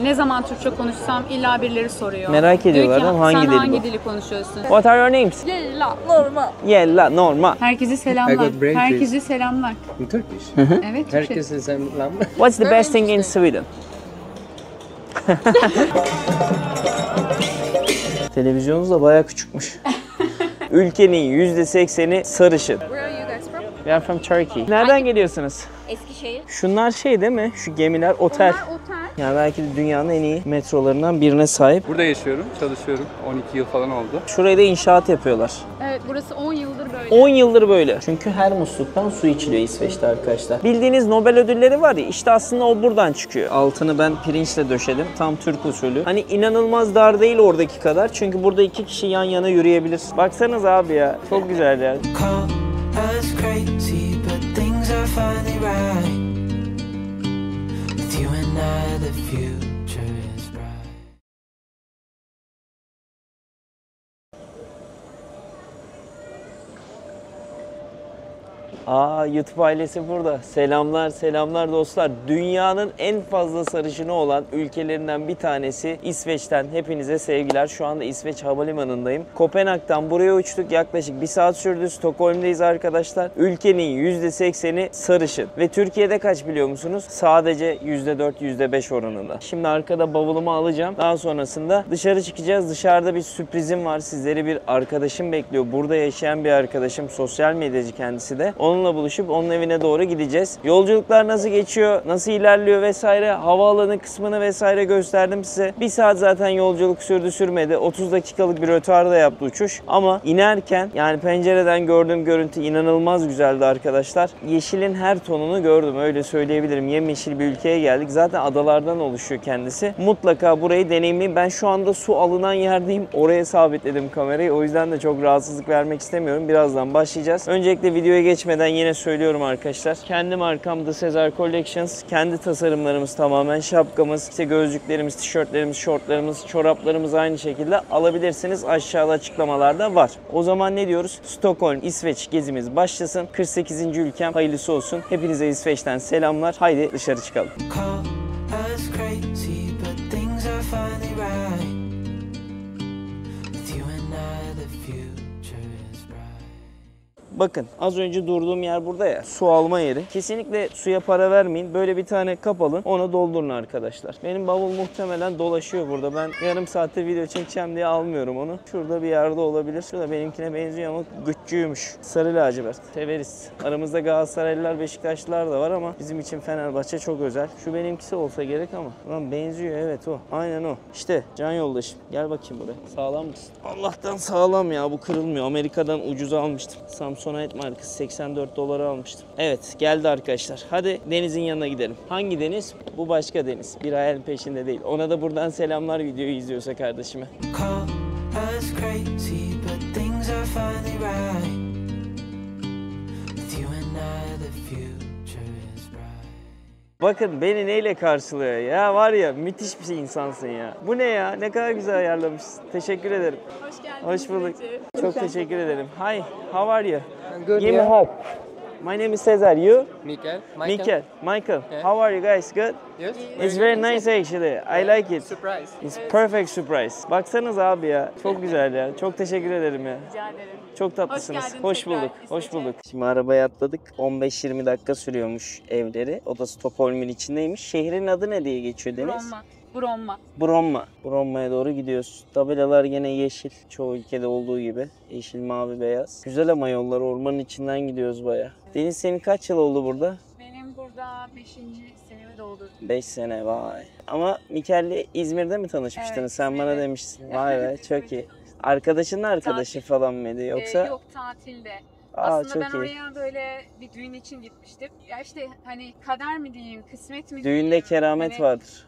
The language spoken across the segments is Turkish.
Ne zaman Türkçe konuşsam illa birileri soruyor. Merak ediyorlar değil mi? Hangi sen dili hangi bu? dili konuşuyorsun? What are your names? Yella, normal. Yella, normal. Herkese I selamlar. got brain Herkese selamlar. In Turkish. Evet, Türkçe. Herkese selam. What's the best thing in Sweden? Televizyonunuz da bayağı küçükmüş. Ülkenin %80'i sarışın. Where are you guys from? We are from Turkey. Nereden geliyorsunuz? Eskişehir. Şunlar şey değil mi? Şu gemiler otel. Onlar otel. Yani belki de dünyanın en iyi metrolarından birine sahip. Burada yaşıyorum, çalışıyorum. 12 yıl falan oldu. Şurayı da inşaat yapıyorlar. Evet, burası 10 yıldır böyle. 10 yıldır böyle. Çünkü her musluktan su içiliyor İsveç'te arkadaşlar. Bildiğiniz Nobel ödülleri var ya, işte aslında o buradan çıkıyor. Altını ben pirinçle döşedim. Tam Türk usulü. Hani inanılmaz dar değil oradaki kadar. Çünkü burada 2 kişi yan yana yürüyebilir. Baksanız abi ya. Çok güzel ya. YouTube ailesi burada. Selamlar, selamlar dostlar. Dünyanın en fazla sarışını olan ülkelerinden bir tanesi İsveç'ten hepinize sevgiler. Şu anda İsveç Havalimanı'ndayım. Kopenhag'dan buraya uçtuk. Yaklaşık 1 saat sürdü. Stockholm'deyiz arkadaşlar. Ülkenin %80'i sarışın. Ve Türkiye'de kaç biliyor musunuz? Sadece %4, %5 oranında. Şimdi arkada bavulumu alacağım. Daha sonrasında dışarı çıkacağız. Dışarıda bir sürprizim var. Sizleri bir arkadaşım bekliyor. Burada yaşayan bir arkadaşım. Sosyal medyacı kendisi de. Onunla buluşup onun evine doğru gideceğiz. Yolculuklar nasıl geçiyor, nasıl ilerliyor vesaire, havaalanı kısmını vesaire gösterdim size. 1 saat zaten yolculuk sürdü sürmedi. 30 dakikalık bir rötarda yaptı uçuş. Ama inerken yani pencereden gördüğüm görüntü inanılmaz güzeldi arkadaşlar. Yeşilin her tonunu gördüm, öyle söyleyebilirim. Yemyeşil bir ülkeye geldik. Zaten adalardan oluşuyor kendisi. Mutlaka burayı deneyimleyin. Ben şu anda su alınan yerdeyim. Oraya sabitledim kamerayı. O yüzden de çok rahatsızlık vermek istemiyorum. Birazdan başlayacağız. Öncelikle videoya geçmeden yine söylüyorum arkadaşlar. Kendi markam The Cesar Collections. Kendi tasarımlarımız tamamen. Şapkamız, işte gözlüklerimiz, tişörtlerimiz, şortlarımız, çoraplarımız aynı şekilde alabilirsiniz. Aşağıda açıklamalarda var. O zaman ne diyoruz? Stockholm, İsveç gezimiz başlasın. 48. ülkem hayırlısı olsun. Hepinize İsveç'ten selamlar. Haydi dışarı çıkalım. Bakın az önce durduğum yer burada ya, su alma yeri. Kesinlikle suya para vermeyin. Böyle bir tane kap alın, ona doldurun arkadaşlar. Benim bavul muhtemelen dolaşıyor burada. Ben yarım saatte video çekeceğim diye almıyorum onu. Şurada bir yerde olabilir. Şurada benimkine benziyor ama gıççıymış. Sarı lacivert. Severiz. Aramızda Galatasaraylılar, Beşiktaşlılar da var ama bizim için Fenerbahçe çok özel. Şu benimkisi olsa gerek ama. Lan benziyor, evet o. Aynen o. İşte can yoldaşım. Gel bakayım buraya. Sağlam mısın? Allah'tan sağlam ya, bu kırılmıyor. Amerika'dan ucuza almıştım. Samsonite markası, 84 dolara almıştım. Evet, geldi arkadaşlar. Hadi denizin yanına gidelim. Hangi deniz? Bu başka deniz. Bir hayalin peşinde değil. Ona da buradan selamlar, videoyu izliyorsa kardeşime. Bakın beni neyle karşılıyor ya, var ya müthiş bir insansın ya. Bu ne ya, ne kadar güzel ayarlamışsın. Teşekkür ederim. Hoş geldin. Hoş bulduk. Çok teşekkür ederim. Hi, how are you? Good. Give me a hug. My name is Cesar. You? Michael. Michael. Yeah. How are you guys? Good? Yes. It's very nice actually. I like it. Surprise. It's perfect surprise. Baksanız abi ya. Çok güzel ya. Çok teşekkür ederim ya. Rica ederim. Çok tatlısınız. Hoş geldin Hoş tekrar bulduk. Hoş İsveç'e. bulduk. Şimdi arabaya atladık. 15-20 dakika sürüyormuş evleri. O da Stockholm'un içindeymiş. Şehrin adı ne diye geçiyor Deniz? Bromma. Bromma. Bromma. Bromma'ya doğru gidiyoruz. Tabelalar gene yeşil. Çoğu ülkede olduğu gibi. Yeşil, mavi, beyaz. Güzel ama yollar, ormanın içinden gidiyoruz baya. Deniz, senin kaç yıl oldu burada? Benim burada 5. senemi doldurdum. 5 sene, vay. Ama Mikel'le İzmir'de mi tanışmıştınız? Evet, Sen bana İzmir'de. demiştin. Vay be, çok iyi. Arkadaşının arkadaşı falan mıydı yoksa? Yok, tatilde. Aa, Aslında çok ben iyi. oraya böyle bir düğün için gitmiştim. Ya işte hani kader mi diyeyim, kısmet mi Düğünde diyeyim. keramet Hani vardır.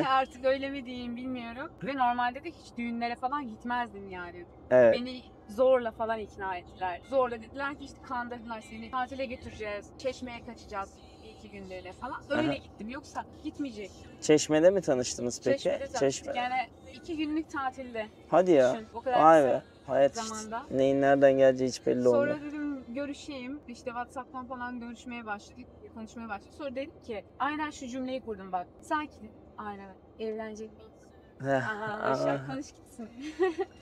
artık öyle mi diyeyim bilmiyorum. Ve normalde de hiç düğünlere falan gitmezdim yani. Evet. Beni zorla falan ikna ettiler. Zorla dediler ki işte kandırdılar seni, tatile götüreceğiz, Çeşme'ye kaçacağız 2 günlüğüne falan. Öyle Aha. gittim, yoksa gitmeyecek. Çeşme'de mi tanıştınız peki? Çeşme'de tanıştık. Yani 2 günlük tatilde. Hadi ya. Düşün, o kadar Vay kısa be. Hayat işte. zamanda. Neyin nereden geleceği hiç belli olmuyor. Sonra dedim görüşeyim. İşte WhatsApp'tan falan görüşmeye başladık. Konuşmaya başladık. Sonra dedim ki aynen şu cümleyi kurdum bak. Sanki aynen Evlenecek miyiz? Heh, Aha, aa. aşağı konuş gitsin.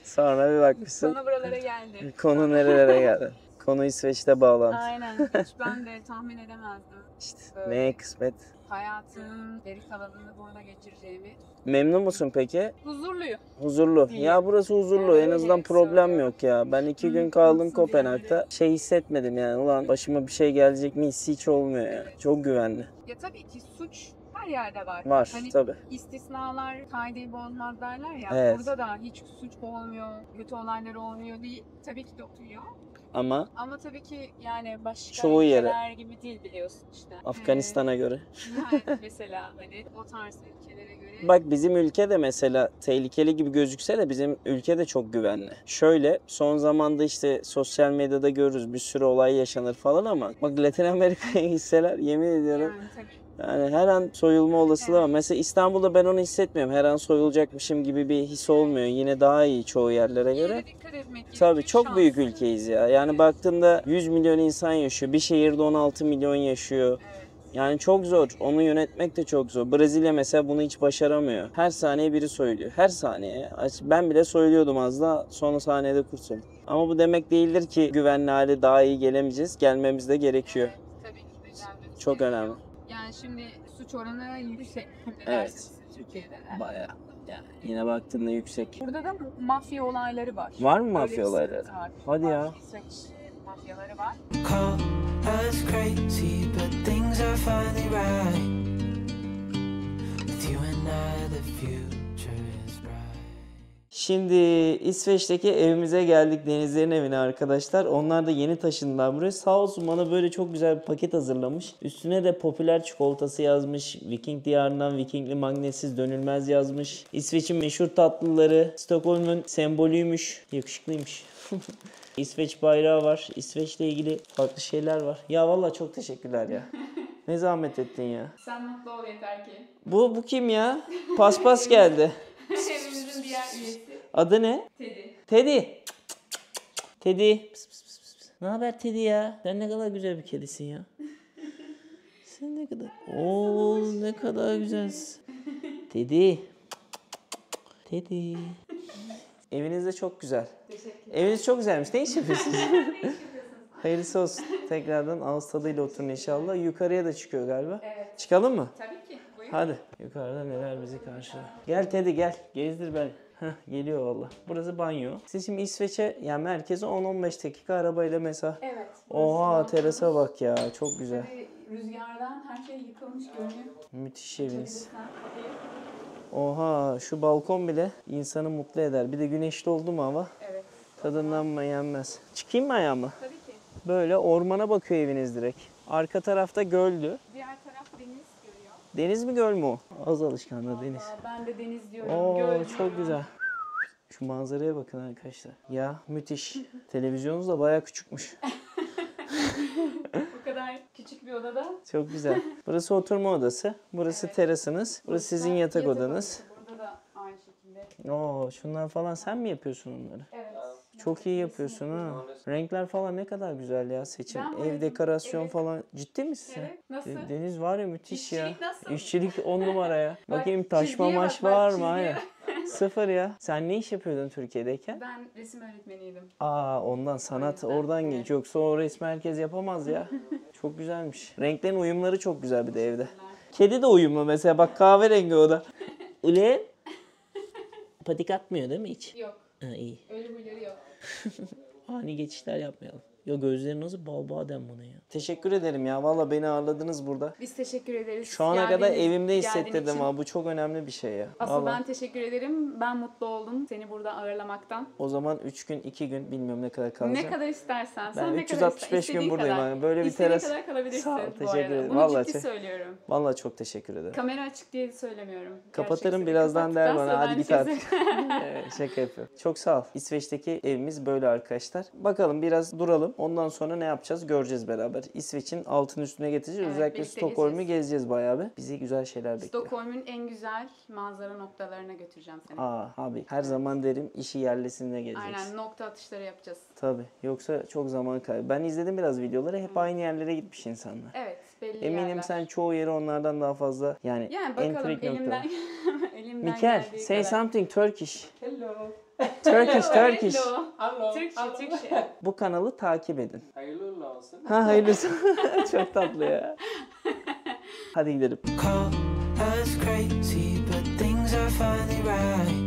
Sonra bir bakmışsın Konu buralara geldi. konu nerelere geldi. Konu İsveç'te bağlandı. Aynen. Hiç ben de tahmin edemezdim. İşte Böyle neye kısmet. hayatımın geri kalanını burada geçireceğimi. Memnun musun peki? Huzurluyum. Huzurlu. İyi. Ya burası huzurlu. Evet, En azından öyle problem söylüyorum. yok ya. Ben 2 gün Hı, kaldım nasıl bir Kopenhag'da. yerde? Şey hissetmedim yani. Ulan başıma bir şey gelecek mi hissi hiç olmuyor ya. Çok güvenli. Ya tabii ki suç her yerde var. Var Hani tabii. istisnalar kaideyi bozmaz derler ya. Evet. Burada da hiç suç olmuyor, kötü olaylar olmuyor değil. Tabii ki de oluyor. Ama Ama tabii ki yani başka Çoğu yere. ülkeler gibi değil biliyorsun işte. Afganistan'a göre. Yani mesela hani o tarz ülkelere göre. Bak bizim ülke de mesela tehlikeli gibi gözükse de bizim ülke de çok güvenli. Şöyle son zamanda işte sosyal medyada görürüz bir sürü olay yaşanır falan ama bak Latin Amerika'ya gitseler yemin ediyorum Yani tabii. yani her an soyulma olasılığı var. Mesela İstanbul'da ben onu hissetmiyorum. Her an soyulacakmışım gibi bir his olmuyor. Yine daha iyi çoğu yerlere göre. Yine dikkat etmek gerekiyor. Tabii çok büyük Şanslı. ülkeyiz ya. Yani baktığında 100 milyon insan yaşıyor. Bir şehirde 16 milyon yaşıyor. Evet. Yani çok zor. Onu yönetmek de çok zor. Brezilya mesela bunu hiç başaramıyor. Her saniye biri soyuluyor. Her saniye. Ben bile soyuluyordum az da son saniyede kurtuldum. Ama bu demek değildir ki güvenli hale daha iyi gelemeyeceğiz. Gelmemiz de gerekiyor. Tabii ki de gelmemiz Çok gerekiyor. önemli. Yani şimdi suç oranı yüksek. Ne Evet. dersiniz Türkiye'de? Bayağı. Yani yine baktığında yüksek. Burada da mafya olayları var. Var mı Öyle mafya bir olayları? sıkıntı var. Hadi Var. ya. İsveç mafyaları var. Call us crazy, but things are finally right. With you and I, the future is bright. Şimdi İsveç'teki evimize geldik. Denizlerin evine arkadaşlar. Onlar da yeni taşındılar buraya. Sağ olsun bana böyle çok güzel bir paket hazırlamış. Üstüne de popüler çikolatası yazmış. Viking diyarından Vikingli magnetsiz dönülmez yazmış. İsveç'in meşhur tatlıları. Stockholm'un sembolüymüş. Yakışıklıymış. İsveç bayrağı var. İsveç'le ilgili farklı şeyler var. Ya vallahi çok teşekkürler ya. Ne zahmet ettin ya. Sen mutlu ol yeter ki. Bu kim ya? Paspas geldi. Evimizin diğer üyesi Adı ne? Teddy. Teddy. Teddy. Pıs pıs pıs pıs. Ne haber Teddy ya? Sen ne kadar güzel bir kedisin ya. Sen ne kadar... Oo ne kadar güzelsin. Teddy. Teddy. Eviniz de çok güzel. Teşekkürler. Eviniz çok güzelmiş. Ne iş yapıyorsunuz? Hayırlısı olsun. Tekrardan ağız tadıyla oturun inşallah. Yukarıya da çıkıyor galiba. Evet. Çıkalım mı? Tabii ki. Buyur. Hadi. Yukarıda neler bizi karşılıyor. Gel Teddy gel. Gezdir beni. Heh, geliyor valla. Burası banyo. Siz şimdi İsveç'e yani merkeze 10-15 dakika arabayla mesela. Evet. Oha burası terasa bak ya. Çok güzel. Tabii rüzgardan her şey yıkılmış görünüyor. Müthiş eviniz. Açabilirsen kapıyı. Oha şu balkon bile insanı mutlu eder. Bir de güneşli oldu mu hava Evet. tadından mı yenmez. Çıkayım mı ayağıma? Tabii ki. Böyle ormana bakıyor eviniz direkt. Arka tarafta göldü. Diğer taraf deniz görüyor. Deniz mi göl mü o? Az alışkanlığı deniz. Aa, ben de deniz diyorum. Oo göl çok diyorum. güzel. Şu manzaraya bakın arkadaşlar. Ya müthiş. Televizyonunuz da bayağı küçükmüş. Bu kadar küçük bir odada. Çok güzel. Burası oturma odası. Burası terasınız. Burası sizin yatak odanız. odası. Burada da aynı şekilde. Oo şunlar falan sen mi yapıyorsun onları? Evet. Çok iyi yapıyorsun ha. Renkler falan ne kadar güzel ya seçim. Ben Ev boyadım. dekorasyon Evet. falan. Ciddi misin sen? Evet. Nasıl? Deniz var ya müthiş ya. İşçilik nasıl? İşçilik 10 numara ya. Bak, Bakayım taşma çizgiye bak, maş bak, var mı? çizgiye Aynen. Sıfır ya. Sen ne iş yapıyordun Türkiye'deyken? Ben resim öğretmeniydim. Aa ondan sanat yüzden, oradan evet. geç. Yoksa o resmi herkes yapamaz ya. Çok güzelmiş. Renklerin uyumları çok güzel bir de evde. Kedi de uyumlu mesela. Bak kahverengi o da. Ulan. Patik atmıyor değil mi hiç? Yok. Ha iyi. Öyle huyları yok. Ani geçişler yapmayalım. Ya gözleri nasıl bal badem buna ya. Teşekkür ederim ya. Valla beni ağırladınız burada. Biz teşekkür ederiz. Şu ana kadar Geldiğiniz- evimde geldiğin hissettirdim için. ama bu çok önemli bir şey ya. Asıl Vallahi. ben teşekkür ederim. Ben mutlu oldum seni burada ağırlamaktan. O zaman 3 gün 2 gün bilmiyorum ne kadar kalacağım. Ne kadar istersen. Ben Sen ne 365 kadar gün istediğin buradayım. kadar. Yani böyle bir İstediğin teras- kadar kalabilirsin Sağ ol, bu teşekkür arada. ederim. Bunu Vallahi ciddi çok- söylüyorum. Vallahi çok teşekkür ederim. Kamera açık diye söylemiyorum. Kapatırım Gerçek birazdan der kapattıktan bana sonra hadi ben git sizi- artık. Şaka yapıyorum. Çok sağ ol. İsveç'teki evimiz böyle arkadaşlar. Bakalım biraz duralım. Ondan sonra ne yapacağız göreceğiz beraber. İsveç'in altın üstüne getireceğiz. Evet, Özellikle birlikte Stockholm'u gezeceğiz. gezeceğiz bayağı bir. Bizi güzel şeyler bekliyor. Stockholm'un en güzel manzara noktalarına götüreceğim seni. Aa abi her zaman derim işi yerlisinde gezeceksin. Aynen nokta atışları yapacağız. Tabii. Yoksa çok zaman kaybı. Ben izledim biraz videoları. Hep aynı yerlere gitmiş insanlar. Evet belli Eminim yerler. sen çoğu yeri onlardan daha fazla yani Yani bakalım entrik noktalar. elimden elimden Mikel, geldiği say kadar. something Turkish. Hello. Turkish. Hello. Hello. Türkçe. Bu kanalı takip edin. Hayırlı uğurlu olsun. Ha hayırlısı. Çok tatlı ya. Hadi gidelim. Call us crazy, but things are finally right.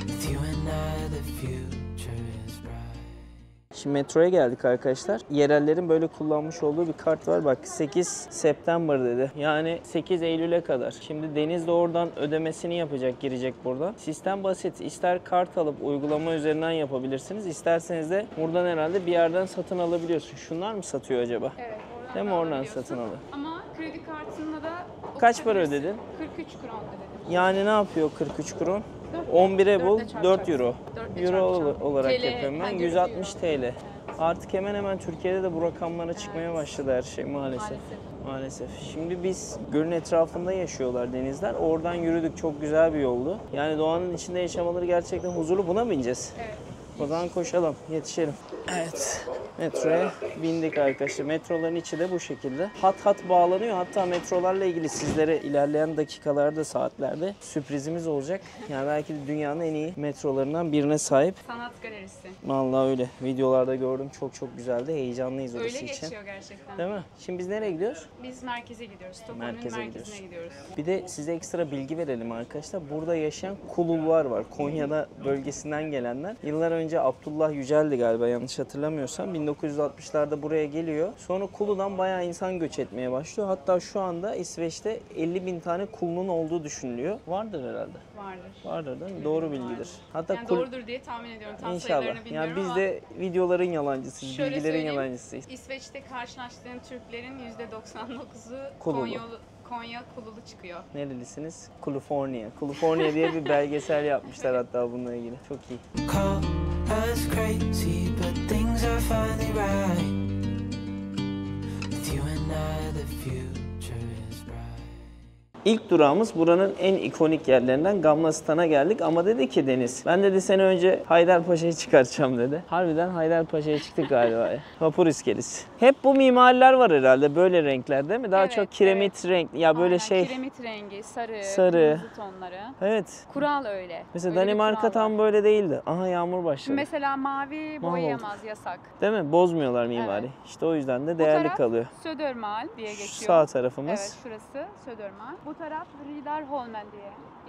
With you and I, the future is bright. Şimdi metroya geldik arkadaşlar. Yerellerin böyle kullanmış olduğu bir kart var. Bak 8 September dedi. Yani 8 Eylül'e kadar. Şimdi Deniz de oradan ödemesini yapacak, girecek burada. Sistem basit. İster kart alıp uygulama üzerinden yapabilirsiniz. İsterseniz de buradan herhalde bir yerden satın alabiliyorsun. Şunlar mı satıyor acaba? Evet. Değil mi? Oradan alabiliyorsun. satın alıyor. Ama kredi kartında da Kaç para okutabilirsin. ödedin? 43 kron ödedim. Yani ne yapıyor 43 kron? 4 11'e bul, dörtle çarp 4 çarp. euro. Dörtle Euro çarp çarp. olarak TL, yapıyorum ben. ha, 160 euro. TL. Artık hemen hemen Türkiye'de de bu rakamlara çıkmaya Evet. başladı her şey maalesef. Maalesef. Maalesef. Şimdi biz gölün etrafında yaşıyorlar denizler. Oradan yürüdük. Çok güzel bir yoldu. Yani doğanın içinde yaşamaları gerçekten huzurlu. Buna mı bineceğiz? Evet. O zaman koşalım, yetişelim. Evet, metroya bindik arkadaşlar. Metroların içi de bu şekilde. Hat hat bağlanıyor. Hatta metrolarla ilgili sizlere ilerleyen dakikalarda, saatlerde sürprizimiz olacak. Yani belki de dünyanın en iyi metrolarından birine sahip. Sanat galerisi. Vallahi öyle. Videolarda gördüm. Çok çok güzeldi. Heyecanlıyız orası Öyle için. geçiyor gerçekten. Değil mi? Şimdi biz nereye gidiyoruz? Biz merkeze gidiyoruz. Stockholm'un Merkeze merkezine gidiyoruz. Bir de size ekstra bilgi verelim arkadaşlar. Burada yaşayan Kulullar var. Konya'da bölgesinden gelenler. Yıllar önce Abdullah Yücel'di galiba yanlış hatırlamıyorsam. 1960'larda buraya geliyor. Sonra Kulu'dan bayağı insan göç etmeye başlıyor. Hatta şu anda İsveç'te 50.000 tane Kulu'nun olduğu düşünülüyor. Vardır herhalde. Vardır. Vardır değil mi? Doğru bilgidir. Vardır. Hatta Yani Kul- doğrudur diye tahmin ediyorum. Tam İnşallah. sayılarını bilmiyorum Yani biz ama de videoların yalancısıyız, şöyle bilgilerin söyleyeyim, yalancısıyız. İsveç'te karşılaştığın Türklerin %99'u Kululu. Konya Kululu çıkıyor. Nerelisiniz? California. California diye bir belgesel yapmışlar hatta bununla ilgili. Çok iyi. Call us crazy, but things are finally right. With you and I, the future is bright. İlk durağımız buranın en ikonik yerlerinden Gamla geldik ama dedi ki Deniz, ben dedi sene önce Haydarpaşa'yı çıkartacağım dedi. Harbiden Haydarpaşa'ya çıktık galiba ya. Vapur iskelesi. Hep bu mimariler var herhalde böyle renkler değil mi? Daha Evet, çok kiremit renk ya böyle Aynen, şey. kiremit rengi, sarı, Sarı. kırmızı tonları. Evet. Kural öyle. Mesela Öyle bir Danimarka kural tam var. böyle değildi. Aha yağmur başladı. Mesela mavi Mahvolduk. boyayamaz, yasak. Değil mi? Bozmuyorlar mimari. Evet. İşte o yüzden de Bu değerli taraf kalıyor. Södermal diye geçiyor. Şu sağ tarafımız. Evet, şurası Södermal. Bu taraf Riddarholmen diye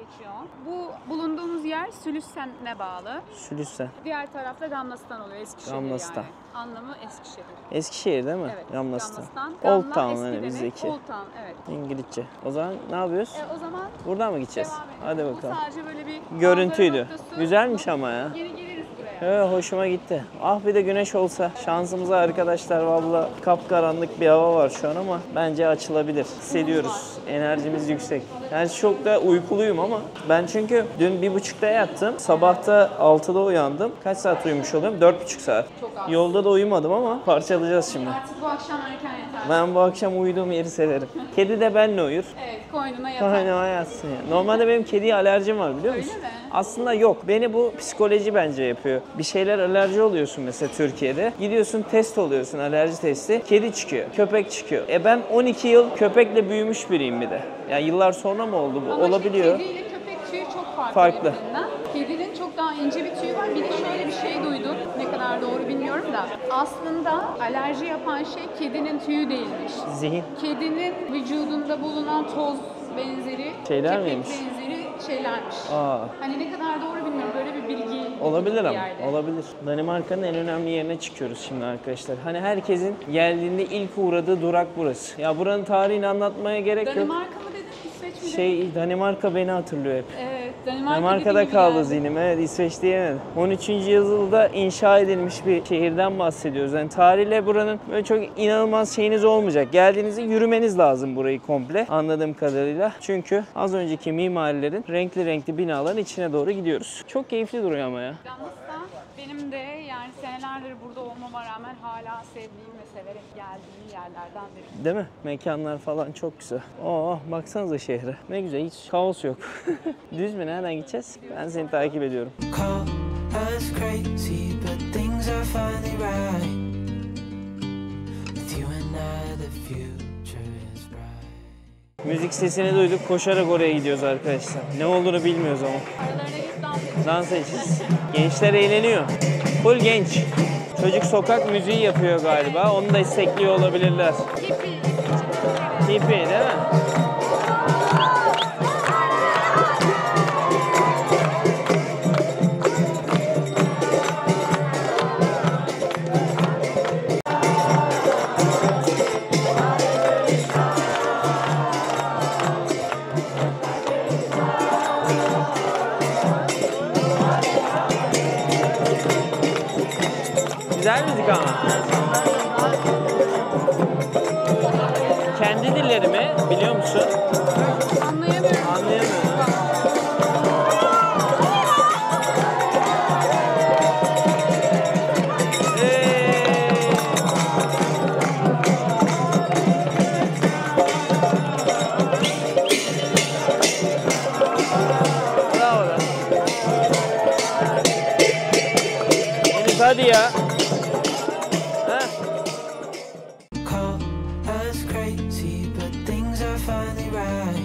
geçiyor. Bu bulunduğumuz yer Sülüssen'e bağlı. Sülüssen. Diğer tarafta Gamlastan oluyor, Eskişehir Gamlastan. yani. Anlamı Eskişehir. Eskişehir değil mi? Evet, Gamlastan. Gamla Old Town eski hani demek, bizdeki. Old Town, evet. İngilizce. O zaman ne yapıyoruz? O zaman Buradan mı gideceğiz? devam edelim. Hadi Bu bakalım. sadece böyle bir Görüntüydü. manzara noktası. Güzelmiş ama ya. Yeni geliriz buraya. Evet, hoşuma gitti. Ah bir de güneş olsa. Şansımıza arkadaşlar valla kapkaranlık bir hava var şu an ama bence açılabilir. Hissediyoruz. Enerjimiz yüksek. Yani çok da uykuluyum ama ben çünkü dün 1.30'da yattım. Sabahta 6'da uyandım. Kaç saat uyumuş oluyorum? 4.5 saat. Çok az. Yolda da uyumadım ama parçalayacağız şimdi. Artık bu akşam erken yeter. Ben bu akşam uyuduğum yeri severim. Kedi de benimle uyur. Evet, koynuna yatar. Aynen yatsın ya. Normalde benim kediye alerjim var biliyor Öyle musun? mi? Aslında yok. Beni bu psikoloji bence yapıyor. Bir şeyler alerji oluyorsun mesela Türkiye'de. Gidiyorsun test oluyorsun alerji testi. Kedi çıkıyor, köpek çıkıyor. Ben 12 yıl köpekle büyümüş biriyim bir de. Yani yıllar sonra mı oldu bu? Ama Olabiliyor. Kedi ile köpek tüyü çok farklı, Farklı. birbirinden. Kedinin çok daha ince bir tüyü var. Bir de şöyle bir şey duydum. Ne kadar doğru bilmiyorum da. Aslında alerji yapan şey kedinin tüyü değilmiş. Zihin. Kedinin vücudunda bulunan toz benzeri, Şeyler kepek miymiş? benzeri şeylermiş. Aa. Hani ne kadar doğru bilmiyorum. Böyle bir bilgi Olabilir bir ama. yerde. Olabilir. Danimarka'nın en önemli yerine çıkıyoruz şimdi arkadaşlar. Hani herkesin geldiğinde ilk uğradığı durak burası. Ya buranın tarihini anlatmaya gerek yok. Danimarka mı dedin? İsveç mi dedin? Danimarka beni hatırlıyor hep. Evet, Danimarka Danimarka'da dediğin gibi kaldı geldi. zihnim. Evet, İsveç diyemedim. 13. yüzyılda inşa edilmiş bir şehirden bahsediyoruz. Yani tarihle buranın böyle çok inanılmaz şeyiniz olmayacak. Geldiğinizde yürümeniz lazım burayı komple anladığım kadarıyla. Çünkü az önceki mimarilerin renkli renkli binaların içine doğru gidiyoruz. Çok keyifli duruyor ama ya. Gamlas'ta benim de yani senelerdir burada olmama rağmen hala sevdiğim ve severek geldiğim yerlerden biri. Değil mi? Mekanlar falan çok güzel. Oo, baksanıza şehre. Ne güzel, hiç kaos yok. Düz mü? Nereden gideceğiz? Ben seni takip ediyorum. Call us crazy, but things are finally right. With you and I, the future is bright. Müzik sesini duyduk, koşarak oraya gidiyoruz arkadaşlar. Ne olduğunu bilmiyoruz ama. Aralarına git dans et. Dans edeceğiz. Gençler eğleniyor. Full genç. Çocuk sokak müziği yapıyor galiba. Onu da istekliyor olabilirler. Hippie değil mi? Güzel müzik ama. Kendi dilleri mi biliyor musun? Anlayamıyorum. Anlayamıyorum. Bravo lan. Deniz hadi ya. Heh. Call us crazy, but things are finally right.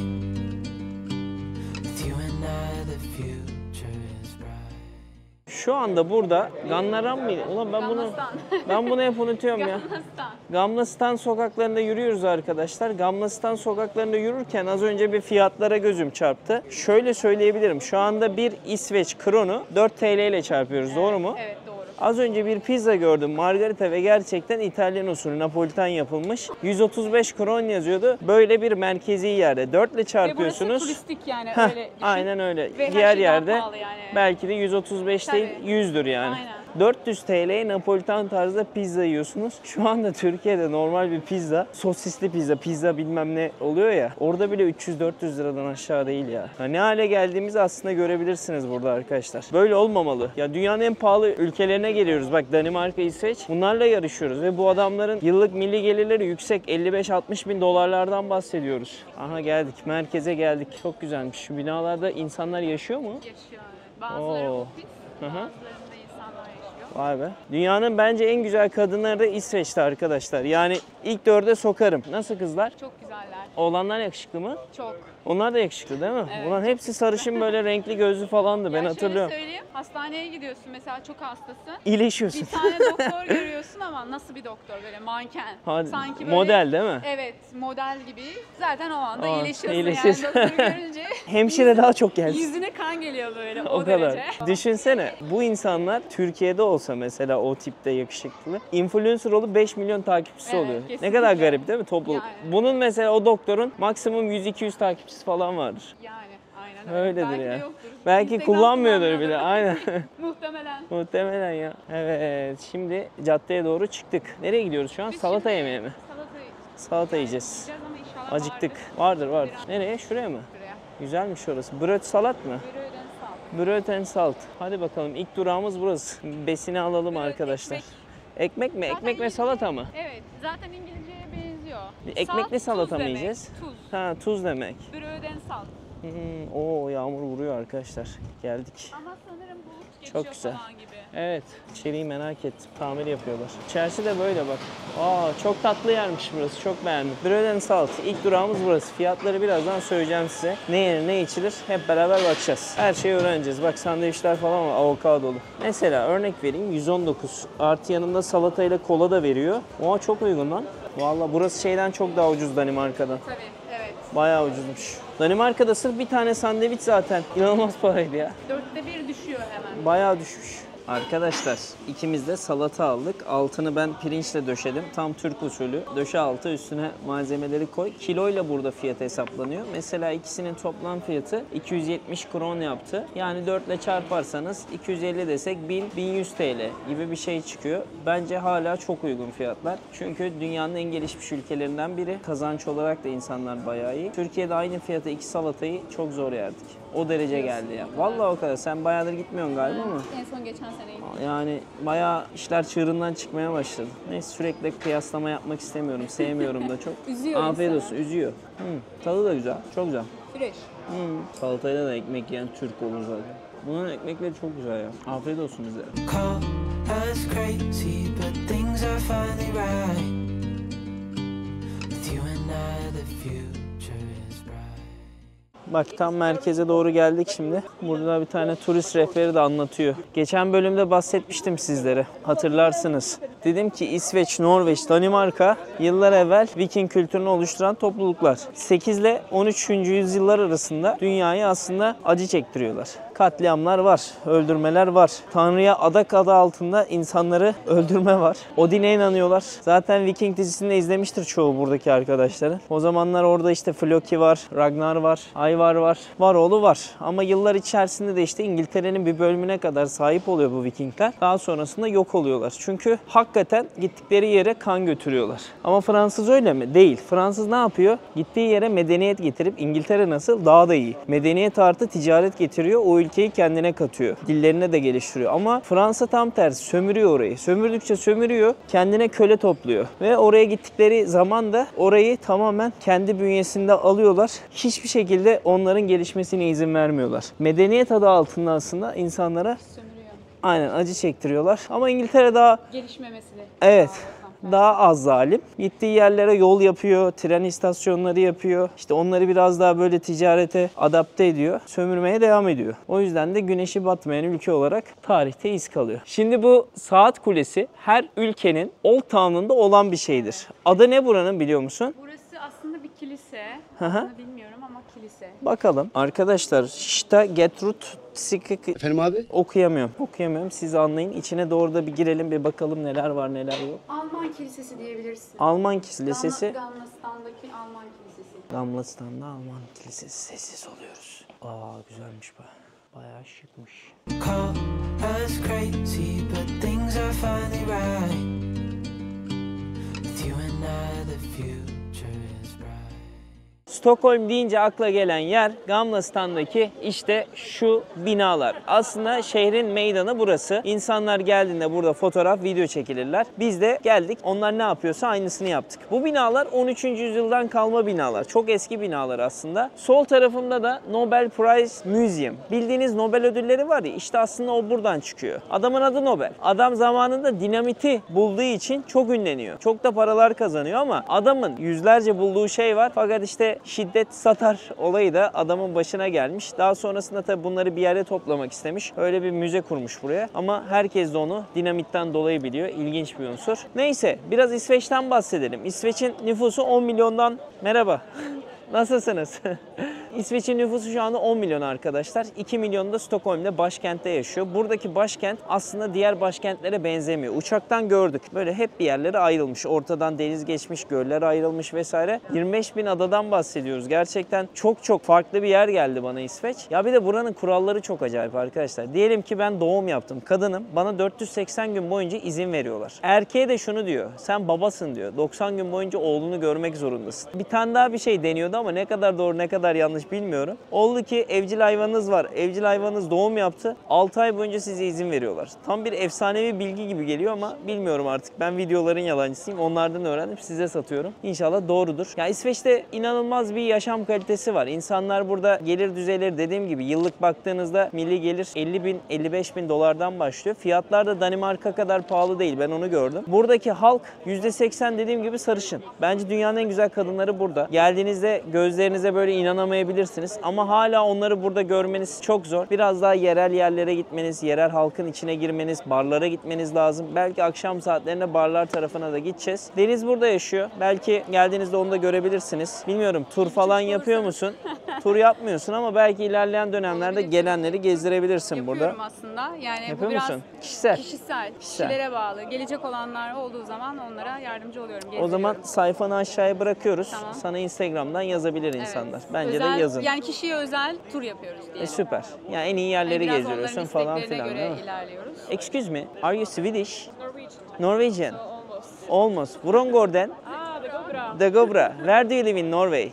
With you and I, the future is bright. Şu anda burada Gannaram mıydı? Ulan ben bunu hep unutuyorum ya. Gamlastan. Gamlastan sokaklarında yürüyoruz arkadaşlar. Gamlastan sokaklarında yürürken az önce bir fiyatlara gözüm çarptı. Şöyle söyleyebilirim. Şu anda bir İsveç kronu 4 TL ile çarpıyoruz. Doğru mu? Evet doğru. Az önce bir pizza gördüm. Margarita ve gerçekten İtalyan usulü Napolitan yapılmış. 135 kron yazıyordu. Böyle bir merkezi yerde. 4 ile çarpıyorsunuz. Ve burası turistik yani Heh, öyle düşün. aynen öyle. Ve her Diğer şey daha yerde pahalı yani. belki de 135 değil Tabii. 100'dür yani. Aynen. 400 TL'ye Napolitan tarzda pizza yiyorsunuz. Şu anda Türkiye'de normal bir pizza, sosisli pizza bilmem ne oluyor ya. Orada bile 300-400 liradan aşağı değil ya. Ya ne hale geldiğimizi aslında görebilirsiniz burada arkadaşlar. Böyle olmamalı. Ya dünyanın en pahalı ülkelerine geliyoruz. Bak Danimarka, İsveç. Bunlarla yarışıyoruz ve bu adamların yıllık milli gelirleri yüksek. 55-60 bin dolarlardan bahsediyoruz. Aha geldik. Merkeze geldik. Çok güzelmiş. Şu binalarda insanlar yaşıyor mu? Yaşıyor. Bazıları Oo. ofis, Hı hı. bazılarında insanlar yaşıyor. Vay be. Dünyanın bence en güzel kadınları da İsveç'te arkadaşlar. Yani ilk 4'e sokarım. Nasıl kızlar? Çok güzeller. Oğlanlar yakışıklı mı? Çok. Onlar da yakışıklı değil mi? Evet. Ulan hepsi sarışın böyle renkli gözlü falandı. Ben Ya hatırlıyorum. Şöyle söyleyeyim, hastaneye gidiyorsun mesela çok hastasın. İyileşiyorsun. Bir tane doktor görüyorsun ama nasıl bir doktor böyle manken. Hadi, Sanki böyle, model değil mi? Evet model gibi. Zaten o anda Aa, iyileşiyorsun iyileşiyorsun. yani doktoru görünce. Hemşire daha çok gelsin. Yüzüne kan geliyor böyle O o, kadar. derece. Düşünsene bu insanlar Türkiye'de olsa mesela o tipte yakışıklı. Influencer olup 5 milyon takipçisi Evet, oluyor. Ne kesinlikle. kadar garip değil mi topluluk? Yani. Bunun mesela o doktorun maksimum 100-200 takipçisi falan vardır. Yani aynen öyle. Öyledir Belki de ya. yoktur. Belki Instagram kullanmıyordur bile. kullanmıyordur. Aynen. Muhtemelen. Muhtemelen ya. Evet, şimdi caddeye doğru çıktık. Nereye gidiyoruz şu an? Biz Salata şimdi yemeye mi? Salatayı Salata yiyeceğiz. yiyeceğiz ama inşallah Acıktık. vardır. Vardır. Biraz Nereye? Şuraya mı? Şuraya. Güzelmiş orası. Bröt salat mı? Buyurun sağ ol. Bröt and salt. Hadi bakalım ilk durağımız burası. Besini alalım arkadaşlar. Ekmek mi? Zaten Ekmek ve İngilizce- salata mı? Evet. Zaten İngilizceye benziyor. Ekmekli Salt, salata tuz mı demek, yiyeceğiz? Tuz. Ha, tuz demek. Bröden salt. Oo, yağmur vuruyor arkadaşlar. Geldik. Ama sanırım bulut geçiyor Çok güzel. falan gibi. Evet, içeriği merak ettim. Tamir yapıyorlar. İçerisi de böyle bak. Aa, çok tatlı yermiş burası. Çok beğendim. Bread and Salt. İlk durağımız burası. Fiyatları birazdan söyleyeceğim size. Ne yenir, ne içilir hep beraber bakacağız. Her şeyi öğreneceğiz. Bak sandviçler falan var. Avokadolu. Mesela örnek vereyim. 119. Artı yanında salatayla kola da veriyor. Oha çok uygun lan. Vallahi burası şeyden çok daha ucuz Danimarka'dan. Tabii, evet. Bayağı ucuzmuş. Danimarka'da sırf bir tane sandviç zaten inanılmaz paraydı ya. 1/4 düşüyor hemen. Bayağı düşmüş. Arkadaşlar ikimiz de salata aldık. Altını ben pirinçle döşedim. Tam Türk usulü. Döşe altı üstüne malzemeleri koy. Kiloyla burada fiyat hesaplanıyor. Mesela ikisinin toplam fiyatı 270 kron yaptı. Yani 4 ile çarparsanız 250 desek 1000-1100 TL gibi bir şey çıkıyor. Bence hala çok uygun fiyatlar. Çünkü dünyanın en gelişmiş ülkelerinden biri. Kazanç olarak da insanlar bayağı iyi. Türkiye'de aynı fiyata 2 salatayı çok zor yerdik. O derece geldi ya. Vallahi o kadar. Sen bayağıdır gitmiyorsun galiba ama. En son geçen sene gittim. Yani bayağı işler çığırından çıkmaya başladı. Neyse sürekli kıyaslama yapmak istemiyorum. Sevmiyorum da çok. Üzüyor Afiyet insanı. olsun. Üzüyor. Tadı da güzel. Çok güzel. Fresh. Salatayla da ekmek yiyen Türk olur zaten. Bunun ekmekleri çok güzel ya. Afiyet olsun bize. Call us crazy, but things are finally right. With you and I, the future is Bak tam merkeze doğru geldik şimdi. Burada bir tane turist rehberi de anlatıyor. Geçen bölümde bahsetmiştim sizlere. Hatırlarsınız. Dedim ki İsveç, Norveç, Danimarka yıllar evvel Viking kültürünü oluşturan topluluklar. 8 ile 13. yüzyıllar arasında dünyayı aslında acı çektiriyorlar. Katliamlar var, öldürmeler var. Tanrı'ya adak adı altında insanları öldürme var. Odin'e inanıyorlar. Zaten Viking dizisini de izlemiştir çoğu buradaki arkadaşların. O zamanlar orada işte Floki var, Ragnar var, Ivar var, Varoğlu var. Ama yıllar içerisinde de işte İngiltere'nin bir bölümüne kadar sahip oluyor bu Vikingler. Daha sonrasında yok oluyorlar. Çünkü hakikaten gittikleri yere kan götürüyorlar. Ama Fransız öyle mi? Değil. Fransız ne yapıyor? Gittiği yere medeniyet getirip İngiltere nasıl? Daha da iyi. Medeniyet artı ticaret getiriyor. O ülkeyi kendine katıyor. Dillerine de geliştiriyor. Ama Fransa tam tersi. Sömürüyor orayı. Sömürdükçe sömürüyor. Kendine köle topluyor. Ve oraya gittikleri zaman da orayı tamamen kendi bünyesinde alıyorlar. Hiçbir şekilde onların gelişmesine izin vermiyorlar. Medeniyet adı altında aslında insanlara aynen acı çektiriyorlar. Ama İngiltere daha Gelişmemesi de. evet. Daha az zalim. Gittiği yerlere yol yapıyor, tren istasyonları yapıyor. İşte onları biraz daha böyle ticarete adapte ediyor. Sömürmeye devam ediyor. O yüzden de güneşi batmayan ülke olarak tarihte iz kalıyor. Şimdi bu saat kulesi her ülkenin Old Town'unda olan bir şeydir. Adı ne buranın biliyor musun? Burası aslında bir kilise. Hı hı. Adını bilmiyorum ama kilise. Bakalım. Arkadaşlar işte Gertrud Efendim abi? Okuyamıyorum. Siz anlayın. İçine doğru da bir girelim, bir bakalım neler var neler yok. Alman kilisesi diyebilirsin. Alman kilisesi. Gamlastan'daki Alman kilisesi. Gamlastan'da Alman kilisesi. Sessiz oluyoruz. Aa güzelmiş bu. Bayağı şıkmış. Call us crazy, but things are finally right. With you and I, the future is bright. Stockholm deyince akla gelen yer Gamlastan'daki işte şu binalar. Aslında şehrin meydanı burası. İnsanlar geldiğinde burada fotoğraf, video çekilirler. Biz de geldik. Onlar ne yapıyorsa aynısını yaptık. Bu binalar 13. yüzyıldan kalma binalar. Çok eski binalar aslında. Sol tarafımda da Nobel Prize Museum. Bildiğiniz Nobel ödülleri var ya, işte aslında o buradan çıkıyor. Adamın adı Nobel. Adam zamanında dinamiti bulduğu için çok ünleniyor. Çok da paralar kazanıyor ama adamın yüzlerce bulduğu şey var. Fakat işte şiddet satar olayı da adamın başına gelmiş. Daha sonrasında tabii bunları bir yere toplamak istemiş. Öyle bir müze kurmuş buraya. Ama herkes de onu dinamitten dolayı biliyor. İlginç bir unsur. Neyse biraz İsveç'ten bahsedelim. İsveç'in nüfusu 10 milyondan... Merhaba. Nasılsınız? İsveç'in nüfusu şu anda 10 milyon arkadaşlar. 2 milyon da Stockholm'de, başkentte yaşıyor. Buradaki başkent aslında diğer başkentlere benzemiyor. Uçaktan gördük. Böyle hep bir yerlere ayrılmış. Ortadan deniz geçmiş, göller ayrılmış vesaire. 25 bin adadan bahsediyoruz. Gerçekten çok farklı bir yer geldi bana İsveç. Ya bir de buranın kuralları çok acayip arkadaşlar. Diyelim ki ben doğum yaptım. Kadınım. Bana 480 gün boyunca izin veriyorlar. Erkeğe de şunu diyor. Sen babasın diyor. 90 gün boyunca oğlunu görmek zorundasın. Bir tane daha bir şey deniyordu ama ne kadar doğru ne kadar yanlış bilmiyorum. Oldu ki evcil hayvanınız var. Evcil hayvanınız doğum yaptı. 6 ay boyunca size izin veriyorlar. Tam bir efsanevi bilgi gibi geliyor ama bilmiyorum artık. Ben videoların yalancısıyım. Onlardan öğrendim. Size satıyorum. İnşallah doğrudur. Ya İsveç'te inanılmaz bir yaşam kalitesi var. İnsanlar burada gelir düzeyleri dediğim gibi yıllık baktığınızda milli gelir 50 bin 55 bin dolardan başlıyor. Fiyatlar da Danimarka kadar pahalı değil. Ben onu gördüm. Buradaki halk %80 dediğim gibi sarışın. Bence dünyanın en güzel kadınları burada. Geldiğinizde gözlerinize böyle inanamayabilirsiniz ama hala onları burada görmeniz çok zor. Biraz daha yerel yerlere gitmeniz, yerel halkın içine girmeniz, barlara gitmeniz lazım. Belki akşam saatlerinde barlar tarafına da gideceğiz. Deniz burada yaşıyor. Belki geldiğinizde onu da görebilirsiniz. Bilmiyorum, tur falan yapıyor musun? Tur yapmıyorsun ama belki ilerleyen dönemlerde gelenleri gezdirebilirsin burada. Yapıyorum aslında. Yani Yapıyor bu biraz musun? Kişisel. Kişilere bağlı. Gelecek olanlar olduğu zaman onlara yardımcı oluyorum. O zaman gezdiriyorum. sayfanı aşağıya bırakıyoruz. Tamam. Sana Instagram'dan yazabilir Evet. insanlar. Bence Özel, de yazın. Yani kişiye özel tur yapıyoruz diye. Süper. Yani en iyi yerleri Biraz gezdiriyorsun onların falan isteklerine filan. göre değil mi? ilerliyoruz. Excuse me, are you Swedish? Norwegian. Norwegian? Almost. Almost. Wrongorden? Ah, the Gobra. Dagobra. Where do you live in Norway?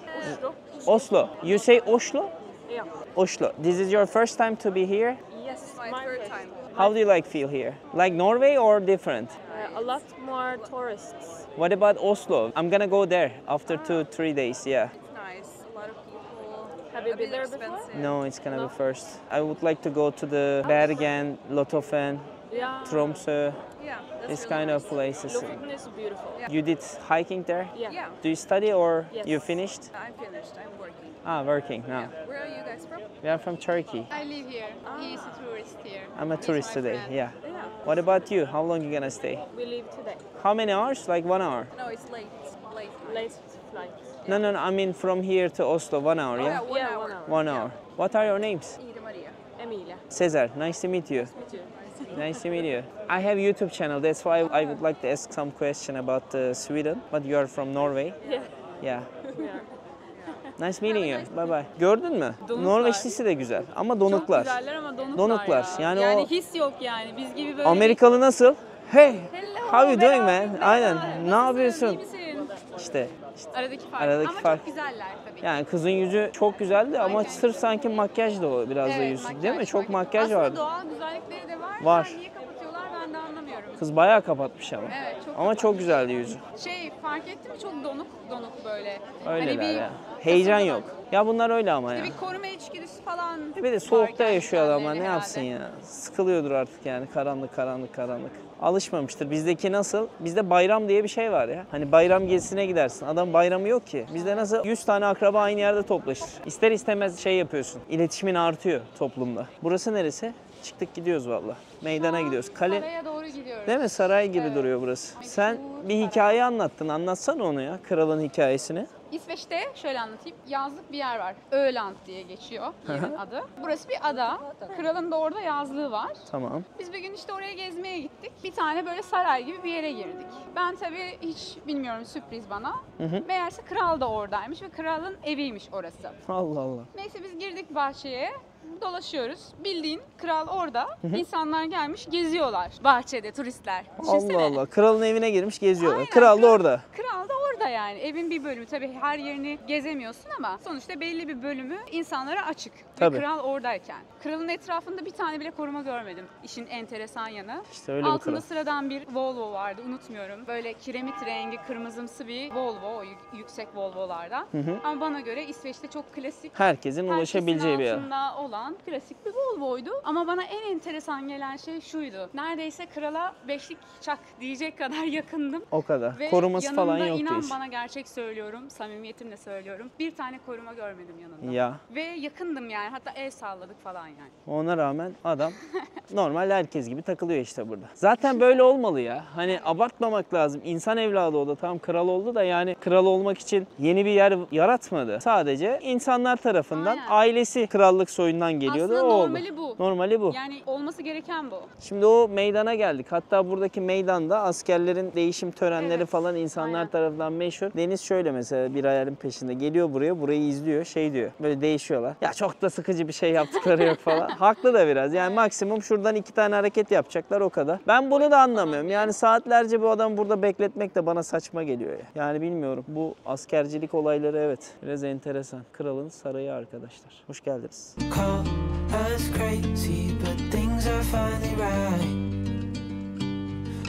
Oslo. You say Oslo? Yeah. Oslo. This is your first time to be here? Yes, my third time. How do you feel here? Like Norway or different? A lot more tourists. What about Oslo? I'm gonna go there after 2-3 days, yeah. Nice. A lot of people. Have you been there before? No, it's gonna be first. I would like to go to the Bergen, Lofoten, Yeah. Tromsø, Yeah. this kind of places. Lofoten is beautiful. You did hiking there? Yeah. Yeah. Do you study or Yes. you finished? I'm finished. I'm working. Ah, working now. Where are you guys from? We are from Turkey. I live here. He is a tourist here. I'm a He's tourist my today. friend. Yeah. What about you? How long you gonna stay? We leave today. How many hours? Like 1 hour? No, it's late. Late. Late flight. No. I mean from here to Oslo, 1 hour. Yeah. Yeah, 1 Yeah, hour. 1 hour. 1 hour. What are your names? Ida Maria. Emilia. Cesar. Nice to meet you. Me too. Nice to meet you. I have YouTube channel. That's why I would like to ask some question about Sweden. But you are from Norway. Yeah. Yeah. Yeah. Nice meeting you. Bye bye. Gördün mü? Donuklar. Norveçlisi de güzel ama donuklar. Çok güzeller ama donuklar, Donuklar. ya. Yani Yani o- his yok yani. Biz gibi böyle Amerikalı nasıl? Hey, Hello, how you doing merhaba, man? merhaba. Aynen. Ne Nasılsın, yapıyorsun? iyi misin? İşte Aradaki fark. Aradaki ama fark. çok güzeller tabii. yani kızın yüzü çok güzeldi ama Aynen. sırf sanki makyaj da o biraz da Evet, yüzü. makyaj, Değil mi? Çok makyaj Aslında vardı. doğal güzellikleri de var. Var. Yani niye kapatıyorlar ben de anlamıyorum. Kız bayağı kapatmış ama. Evet, çok Ama çok güzeldi yüzü. Fark ettin mi çok donuk böyle. Öyleler Hani bir ya. Heyecan kasaba yok. var. Ya bunlar öyle ama ya. Bir koruma içgüdüsü falan. Bir de soğukta var yaşıyor adam ama ne kendilerine yapsın herhalde. ya. Sıkılıyordur artık yani karanlık. Alışmamıştır. Bizdeki nasıl? Bizde bayram diye bir şey var ya. Hani bayram gezisine gidersin. Adam bayramı yok ki. Bizde nasıl 100 tane akraba aynı yerde toplaşır. İster istemez şey yapıyorsun. İletişimin artıyor toplumda. Burası neresi? Çıktık gidiyoruz valla. Meydana gidiyoruz. Kale Saraya doğru gidiyoruz. değil mi? Saray gibi Evet. duruyor burası. Meşhur Sen bir saray. hikaye anlattın. Anlatsana onu ya. Kralın hikayesini. İsveç'te şöyle anlatayım. Yazlık bir yer var. Öland diye geçiyor yerin adı. Burası bir ada. Kralın da orada yazlığı var. Tamam. Biz bir gün işte oraya gezmeye gittik. Bir tane böyle saray gibi bir yere girdik. Ben tabii hiç bilmiyorum, sürpriz bana. Meğerse kral da oradaymış ve kralın eviymiş orası. Allah Allah. Neyse biz girdik bahçeye. Dolaşıyoruz. Bildiğin kral orada. İnsanlar gelmiş geziyorlar bahçede, turistler. Düşünsene. Allah Allah. Kralın evine girmiş geziyorlar. Aynen, Kral da orada. Kral da orada yani. Evin bir bölümü. Tabii her yerini gezemiyorsun ama sonuçta belli bir bölümü insanlara açık. Tabii. Ve kral oradayken. Kralın etrafında bir tane bile koruma görmedim. İşin enteresan yanı. İşte öyle bir Altında kral. sıradan bir Volvo vardı, unutmuyorum. Böyle kiremit rengi kırmızımsı bir Volvo, o yüksek Volvo'lardan. Ama bana göre İsveç'te çok klasik, Herkesin ulaşabileceği bir yer. altında olan klasik bir Volvo'ydu. Ama bana en enteresan gelen şey şuydu. Neredeyse krala beşlik çak diyecek kadar yakındım. O kadar. Ve Koruması falan yanında, yoktu inan hiç. bana gerçek söylüyorum, samimiyetimle söylüyorum. Bir tane koruma görmedim yanında. Ya Ve yakındım yani, hatta el salladık falan yani. ona rağmen adam normal herkes gibi takılıyor işte burada. Zaten böyle olmalı ya. Hani abartmamak lazım. İnsan evladı o da, tam kral oldu da yani kral olmak için yeni bir yer yaratmadı. Sadece insanlar tarafından Aynen. ailesi krallık soyundan geliyordu. Aslında o oldu. normali bu. Normali bu. Yani olması gereken bu. Şimdi o meydana geldik. Hatta buradaki meydanda askerlerin değişim törenleri Evet, falan insanlar aynen. tarafından meşhur. Deniz şöyle mesela bir hayalin peşinde geliyor burayı izliyor, şey diyor. Böyle değişiyorlar. Ya çok da sıkıcı bir şey yaptıkları yok falan. Haklı da biraz. Yani maksimum şuradan 2 tane hareket yapacaklar, o kadar. Ben bunu da anlamıyorum. Yani saatlerce bu adamı burada bekletmek de bana saçma geliyor ya. Yani bilmiyorum. Bu askercilik olayları evet biraz enteresan. Kralın sarayı arkadaşlar. Hoş geldiniz. Call us crazy, but things are finally right.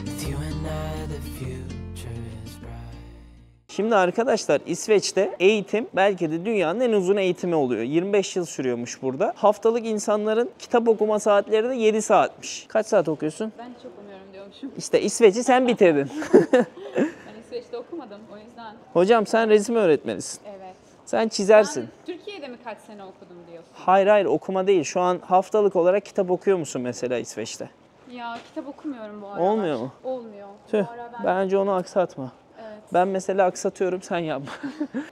With you and I, the future is bright. Şimdi arkadaşlar İsveç'te eğitim belki de dünyanın en uzun eğitimi oluyor. 25 yıl sürüyormuş burada. Haftalık insanların kitap okuma saatleri de 7 saatmiş. Kaç saat okuyorsun? Ben hiç okumuyorum diyormuşum. İşte İsveç'i sen bitirdin. Ben İsveç'te okumadım o yüzden. Hocam sen resim öğretmenisin. Evet. Sen çizersin. Sen Türkiye'de mi kaç sene okudum diyorsun? Hayır okuma değil. Şu an haftalık olarak kitap okuyor musun mesela İsveç'te? Ya kitap okumuyorum bu aralar. Olmuyor mu? Olmuyor. Tüh. Bu ara ben... Bence onu aksatma. Evet. Ben mesela aksatıyorum, sen yapma.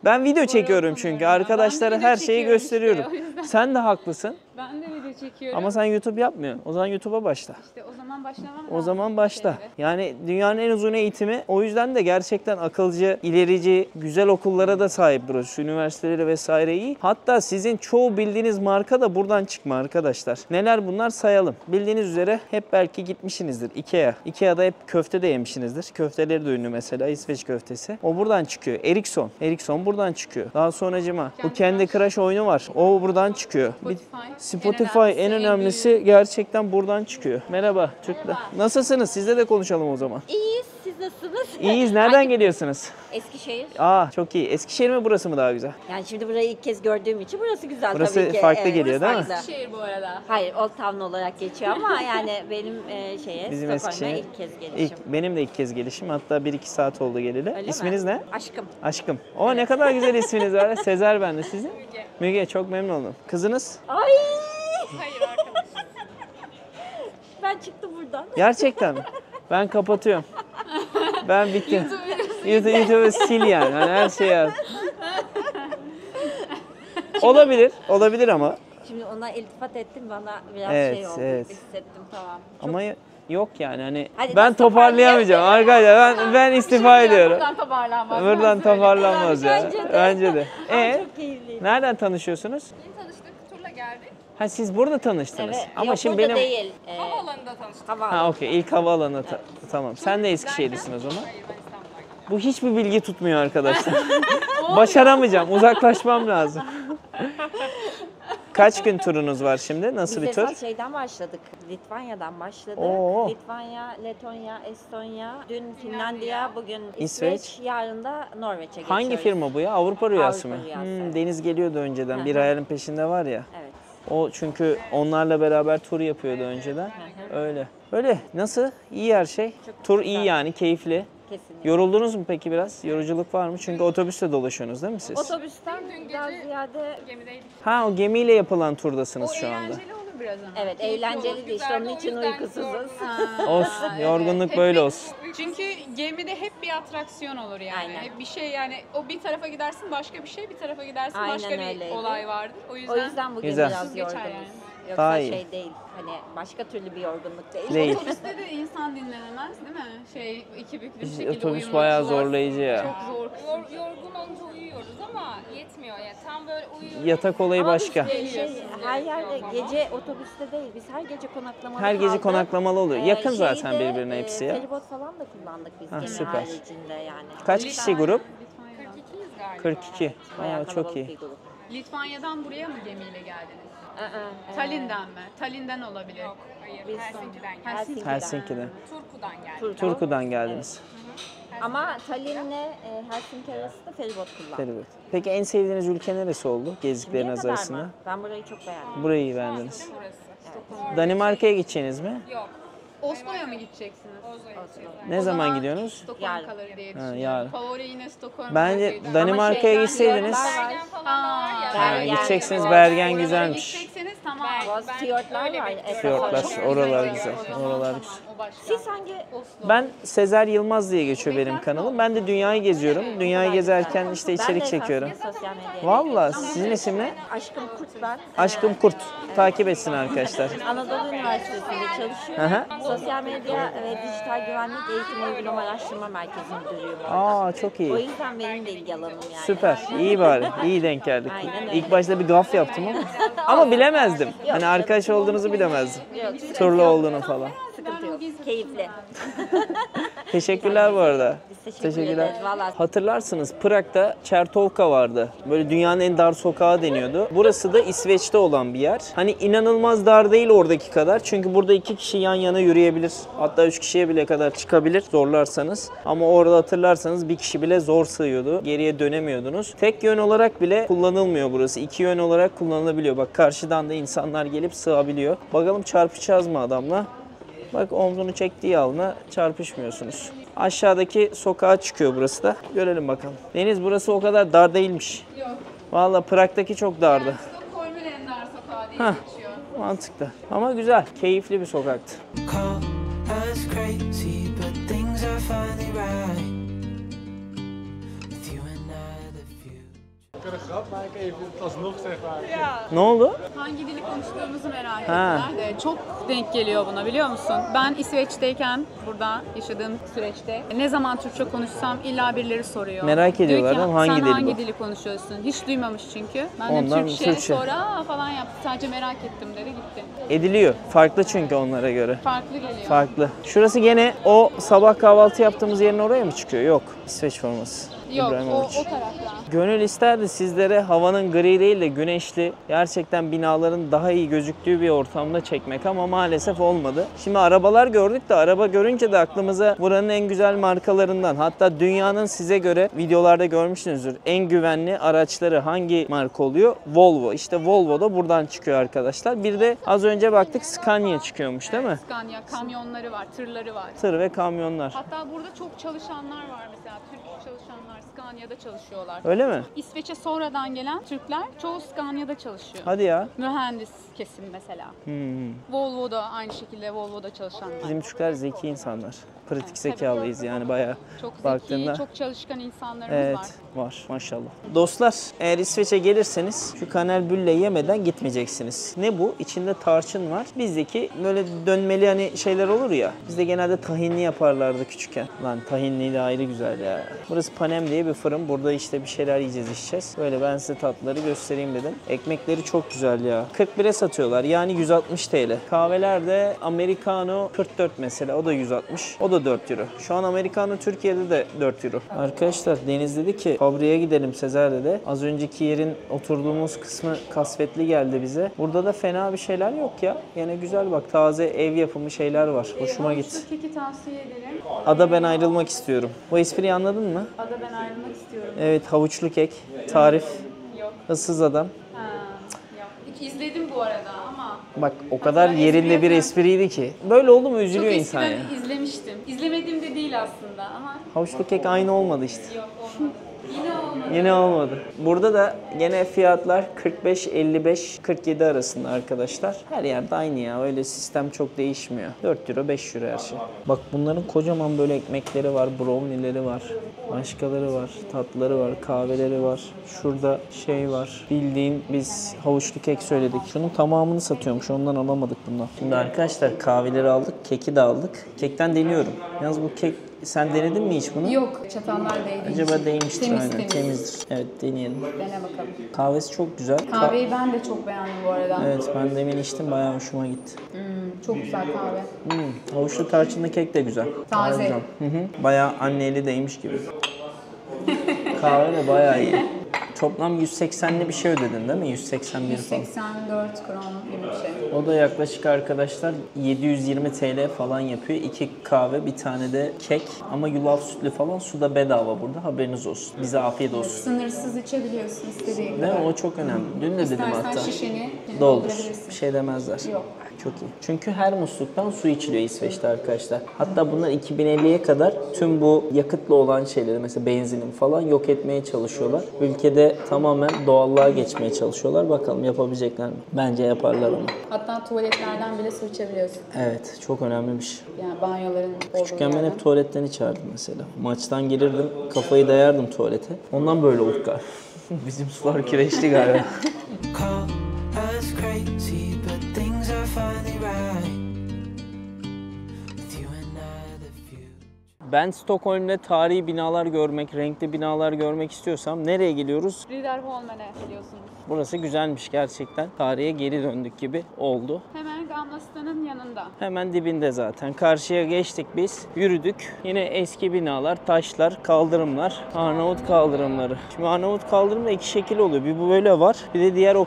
Ben video çekiyorum çünkü. okumuyorum ya. Arkadaşlara Ben de video her şeyi çekiyorum gösteriyorum. işte, o yüzden. Sen de haklısın. Ben de video çekiyorum. Ama sen YouTube yapmıyorsun. O zaman YouTube'a başla. İşte o zaman başlamam O lazım zaman bir başla. şeylere. Yani dünyanın en uzun eğitimi. O yüzden de gerçekten akılcı, ilerici, güzel okullara da sahip burası. Üniversiteleri vesaire iyi. Hatta sizin çoğu bildiğiniz marka da buradan çıkma arkadaşlar. Neler bunlar sayalım. Bildiğiniz üzere hep belki gitmişsinizdir. Ikea. Ikea'da hep köfte de yemişsinizdir. Köfteleri de ünlü mesela. İsveç köftesi. O buradan çıkıyor. Ericsson. Ericsson buradan çıkıyor. Daha sonracıma bu Candy Crush oyunu var. O buradan çıkıyor. Spotify en önemlisi gerçekten buradan çıkıyor. Merhaba Türkler. Nasılsınız? Sizle de konuşalım o zaman. İyiyiz. Siz nasılsınız? İyiyiz. Nereden geliyorsunuz? Eskişehir. Aa çok iyi. Eskişehir mi burası mı daha güzel? Yani şimdi burayı ilk kez gördüğüm için burası güzel Burası tabii ki. farklı geliyor, değil mi? farklı. Eskişehir bu arada. Hayır, Old Town olarak geçiyor ama yani benim Bizim Stockholm'a Eskişehir. ilk kez gelişim. Benim de ilk kez gelişim. Hatta 1-2 saat oldu geleli. Öyle İsminiz mi? ne? Aşkım. Aşkım. O ne kadar güzel isminiz var. Sezer ben de sizin. Müge çok memnun oldum. Kızınız? Ay! Hayır arkadaş. Ben çıktım buradan. Gerçekten mi? Ben kapatıyorum. Ben bittim. YouTube'u sil yani. Hani her şey yaz. Olabilir. Olabilir ama. Şimdi ona iltifat ettim, bana biraz Evet, şey oldu, evet. hissettim tamam. Ama yok yani hani Hadi ben nasıl toparlayamayacağım arkadaşlar. Ben istifa ediyorum. Buradan toparlanmaz. Buradan toparlanmaz ya. Bence de. Bence de. Çok keyifli. Nereden tanışıyorsunuz? Yeni tanıştık. Turla geldik. Ha siz burada tanıştınız. Evet. Ama Yok, şimdi burada benim değil. Havaalanında tanıştık. Ha okey ilk havaalanı tamam. Sen de Eskişehirlisin o zaman. Hayır ben İstanbul'dan geldim. Bu hiçbir bilgi tutmuyor arkadaşlar. Başaramayacağım. Uzaklaşmam lazım. Kaç gün turunuz var şimdi? Nasıl Biz bir tur? esas şeyden başladık. Litvanya'dan başladık. Oo. Litvanya, Letonya, Estonya, dün Finlandiya, bugün İsveç. İsveç, yarın da Norveç'e geçiyoruz. Hangi firma bu ya? Avrupa Rüyası Avrupa mı? Rüyası, evet. Deniz geliyordu önceden. Bir Hı hı. hayalin peşinde var ya. Evet. O çünkü onlarla beraber tur yapıyordu önceden. Öyle. Öyle. Nasıl? İyi her şey. Tur iyi yani, keyifli. Kesinlikle. Yoruldunuz mu peki biraz? Yoruculuk var mı? Çünkü otobüste dolaşıyorsunuz değil mi siz? Otobüsten biraz ziyade Gemideydik. Ha o gemiyle yapılan turdasınız şu anda. Eğlenceli olur biraz ama. evet eğlenceli de işte onun için uykusuzuz. Olsun. Yorgunluk böyle olsun. Çünkü gemide hep bir atraksiyon olur yani. Aynen. Hep bir şey yani o bir tarafa gidersin başka bir şey, bir tarafa gidersin Aynen başka bir öyleydi. olay vardır. O yüzden, O yüzden bugün Güzel. biraz Geçer yorgunuz. yani. Yoksa Daha iyi. şey değil. Hani başka türlü bir yorgunluk değil. Değil. otobüste de insan dinlenemez değil mi? Şey iki büklüm bir şekilde Otobüs uyumak bayağı zor. zorlayıcı ya. Çok zor. Yorgun olunca uyuyoruz ama yetmiyor yani. Tam böyle uyuyoruz. Yatak olayı Ama başka. biz her yerde gece otobüste değil. Biz her gece konaklamalı Her gece kaldık. konaklamalı oluyor. Yakın Şeyi zaten de, birbirine hepsi ya. Feribot falan da kullandık biz Ha, gemi süper. haricinde yani. Kaç kişi grup? 42'yiz galiba. 42. Bayağı Aa, çok kalabalık iyi. bir grup. Litvanya'dan buraya mı gemiyle geldiniz? Tallinn'den. Tallinn'den mi? Tallinn'den olabilir. Yok hayır. Biz Helsinki'den geldik. Helsinki'den. Helsinki'den. Turku'dan geldik. Turku'dan geldiniz. Ama Tallinn'le Helsinki arası da feribot kullandık. Feribot. Peki en sevdiğiniz ülke neresi oldu gezikleriniz Şimdiye kadar arasında? mı? Ben burayı çok beğendim. Burayı beğendiniz. Burası. Danimarka'ya gideceğiniz mi? Yok. Oslo'ya mı gideceksiniz? Oslo'ya gideceğiz. Ne O zaman gidiyorsunuz? Stockholm Yarın. kalır diye Ha, düşünüyorum. yarın. Favori yine Stockholm. Bence olsaydı. Danimarka'ya şeyden gitseydiniz. yollar var. Bergen falan da var ya. Ha, Bergen. gideceksiniz Boğaz- Bergen Oralara güzelmiş. gidecekseniz tamam. Boğaz fiyortlar var. Fiyortlar, Çok oralar güzel. güzel. O zaman Oralar tamam, güzel. o başka. Siz hangi Ben Sezer Yılmaz diye geçiyor benim kanalım. Ben de dünyayı geziyorum. Dünyayı gezerken işte içerik Ben de çekiyorum. esasında sosyal medyaya Valla sizin isim ne? Aşkım Kurt ben. Aşkım Kurt. Takip etsin arkadaşlar. Anadolu Üniversitesi'nde çalışıyorum. Hı hı. Sosyal medya ve dijital güvenlik eğitim uygulama araştırma merkezi müdürüyüm orada. Aa çok O iyi. yüzden benim de ilgi alanım yani. Süper. İyi bari. İyi denk geldik. Aynen öyle. İlk başta bir gaf yaptım ama bilemezdim. Hani arkadaş olduğunuzu bilemezdim. Yok, Turlu olduğunu falan. sıkıntı yok. Keyifli. Teşekkürler bu arada. Biz teşekkür ederiz. Vallahi Hatırlarsınız Prag'da Çertovka vardı. Böyle dünyanın en dar sokağı deniyordu. Burası da İsveç'te olan bir yer. Hani inanılmaz dar değil oradaki kadar. Çünkü burada 2 kişi yan yana yürüyebilir. Hatta 3 kişiye bile kadar çıkabilir zorlarsanız. Ama orada hatırlarsanız bir kişi bile zor sığıyordu. Geriye dönemiyordunuz. Tek yön olarak bile kullanılmıyor burası. 2 yön olarak kullanılabiliyor. Bak karşıdan da insanlar gelip sığabiliyor. Bakalım çarpışacağız mı adamla? Bak omzunu çektiği alına çarpışmıyorsunuz. Aşağıdaki sokağa çıkıyor burası da. Görelim bakalım. Deniz burası o kadar dar değilmiş. Yok. Vallahi Prag'daki çok dardı. Stockholm'un en dar sokağı diye Hah. geçiyor. Mantıklı. Ama güzel, keyifli bir sokaktı. Call us crazy, but things are finally right. With you and I, the future. Kunnen grap maken, even alsnog zeg maar. Ne oldu? Hangi dili konuştuğumuzu merak Ha. ettiler de çok denk geliyor buna biliyor musun? Ben İsveç'teyken burada yaşadığım süreçte ne zaman Türkçe konuşsam illa birileri soruyor. Merak Diyor ediyorlar ki, değil mi? Hangi sen dili hangi bu?" dili konuşuyorsun? Hiç duymamış çünkü. Ben Ondan de Türkçe, Türkçe. sonra "Aa" falan yaptı. Sadece merak ettim dedi gitti. Ediliyor. Farklı çünkü onlara göre. Farklı geliyor. Farklı. Şurası gene o sabah kahvaltı yaptığımız yerin oraya mı çıkıyor? Yok. İsveç forması. Yok, İbrahimovic. o tarafta. Gönül isterdi sizlere havanın gri değil de güneşli, gerçekten binaların daha iyi gözüktüğü bir ortamda çekmek ama maalesef olmadı. Şimdi arabalar gördük de araba görünce de aklımıza buranın en güzel markalarından, hatta dünyanın size göre videolarda görmüşsünüzdür en güvenli araçları hangi marka oluyor? Volvo. İşte Volvo da buradan çıkıyor arkadaşlar. Bir de az önce baktık Scania çıkıyormuş değil mi? Scania kamyonları var, tırları var. Tır ve kamyonlar. Hatta burada çok çalışanlar var mesela. Türk çalışanlar Scania'da çalışıyorlar. Öyle mi? İsveç'e sonradan gelen Türkler çoğu Scania'da çalışıyor. Hadi ya. Mühendis kesim mesela. Volvo'da aynı şekilde Volvo'da çalışanlar. Bizim Türkler zeki insanlar. Pratik zekalıyız yani bayağı Çok zeki, baktığında. çok çalışkan insanlarımız Evet, var. var maşallah. Dostlar, eğer İsveç'e gelirseniz şu kanelbülle yemeden gitmeyeceksiniz. Ne bu? İçinde tarçın var. Bizdeki böyle dönmeli hani şeyler olur ya. Bizde genelde tahinli yaparlardı küçükken. Lan tahinli de ayrı güzel ya. Burası Panem diye bir fırın. Burada işte bir şeyler yiyeceğiz, içeceğiz. Böyle ben size tatlıları göstereyim dedim. Ekmekleri çok güzel ya. 41'e satıyorlar. Yani 160 TL. Kahveler de Americano 44 mesela. O da 160. O da 4 euro. Şu an Americano Türkiye'de de 4 euro. Arkadaşlar Deniz dedi ki fabriğe gidelim Sezer dedi. Az önceki yerin oturduğumuz kısmı kasvetli geldi bize. Burada da fena bir şeyler yok ya. Yine güzel bak, taze ev yapımı şeyler var. Hoşuma gitti. Şu keki tavsiye ederim. Ada ben ayrılmak istiyorum. Bu espriyi anladın mı? Ada ben ayrılmak istiyorum. Evet, havuçlu kek. Tarif. Yok. Issız adam. Ha, yok. Hiç izledim bu arada ama Bak o kadar Hatta yerinde espri bir yapan- espriydi ki. Böyle oldu mu çok üzülüyor insan ya. eskiden izlemiştim. İzlemediğim de değil aslında ama Havuçlu kek aynı olmadı işte. yok olmadı. Yine olmadı. Yine olmadı. Burada da gene fiyatlar 45, 55, 47 arasında arkadaşlar. Her yerde aynı ya. Öyle sistem çok değişmiyor. 4 euro, 5 euro her şey. Bak bunların kocaman böyle ekmekleri var, brownie'leri var. Başkaları var, tatlıları var, kahveleri var. Şurada şey var. Bildiğin biz havuçlu kek söyledik. Şunun tamamını satıyormuş. Ondan alamadık bundan. Şimdi arkadaşlar kahveleri aldık, keki de aldık. Kekten deniyorum. Yalnız bu kek sen denedin mi hiç bunu? Yok, çatallar değdi. Acaba değmiştir Temiz, aynen. temiz. Temizdir. Evet deneyelim. Dene bakalım. Kahvesi çok güzel. Kahveyi ben de çok beğendim bu arada. Evet ben demin içtim, bayağı hoşuma gitti. Çok güzel kahve. Havuçlu tarçınlı kek de güzel. Taze. Güzel. Hı. Bayağı anne eli değmiş gibi. Kahve de bayağı iyi. Toplam 180'li bir şey ödedin değil mi? 181 falan. 184 kron gibi bir şey. O da yaklaşık arkadaşlar 720 TL falan yapıyor. 2 kahve, bir tane de kek. Ama yulaf sütlü falan, su da bedava burada. Haberiniz olsun. Bize afiyet olsun. Sınırsız içebiliyorsun istediğin Değil kadar. mi? O çok önemli. Dün de dedim İstersen hatta. şişeni Doldur. doldurabilirsin. Bir şey demezler. Yok. Çok iyi. Çünkü her musluktan su içiliyor İsveç'te arkadaşlar. Hatta bunlar 2050'ye kadar tüm bu yakıtlı olan şeyleri, mesela benzinin falan yok etmeye çalışıyorlar. Ülkede tamamen doğallığa geçmeye çalışıyorlar. Bakalım yapabilecekler mi? Bence yaparlar ama. Hatta tuvaletlerden bile su içebiliyorsun. Evet, çok önemli bir şey. Yani banyoların olduğu Küçükken ben yerden. hep tuvaletten içerdim mesela. Maçtan gelirdim, kafayı dayardım tuvalete. Ondan böyle olduk galiba. Bizim sular kireçli galiba. Call us crazy, but things are finally right. With you and I, the future. Ben Stockholm'de tarihi binalar görmek, renkli binalar görmek istiyorsam nereye geliyoruz? Riddarholmen'e geliyorsunuz. Burası güzelmiş gerçekten. Tarihe geri döndük gibi oldu. Hemen Gamlasta'nın yanında. Hemen dibinde zaten. Karşıya geçtik biz. Yürüdük. Yine eski binalar, taşlar, kaldırımlar. Arnavut kaldırımları. Şimdi Arnavut kaldırımda iki şekil oluyor. Bir bu böyle var. Bir de diğer o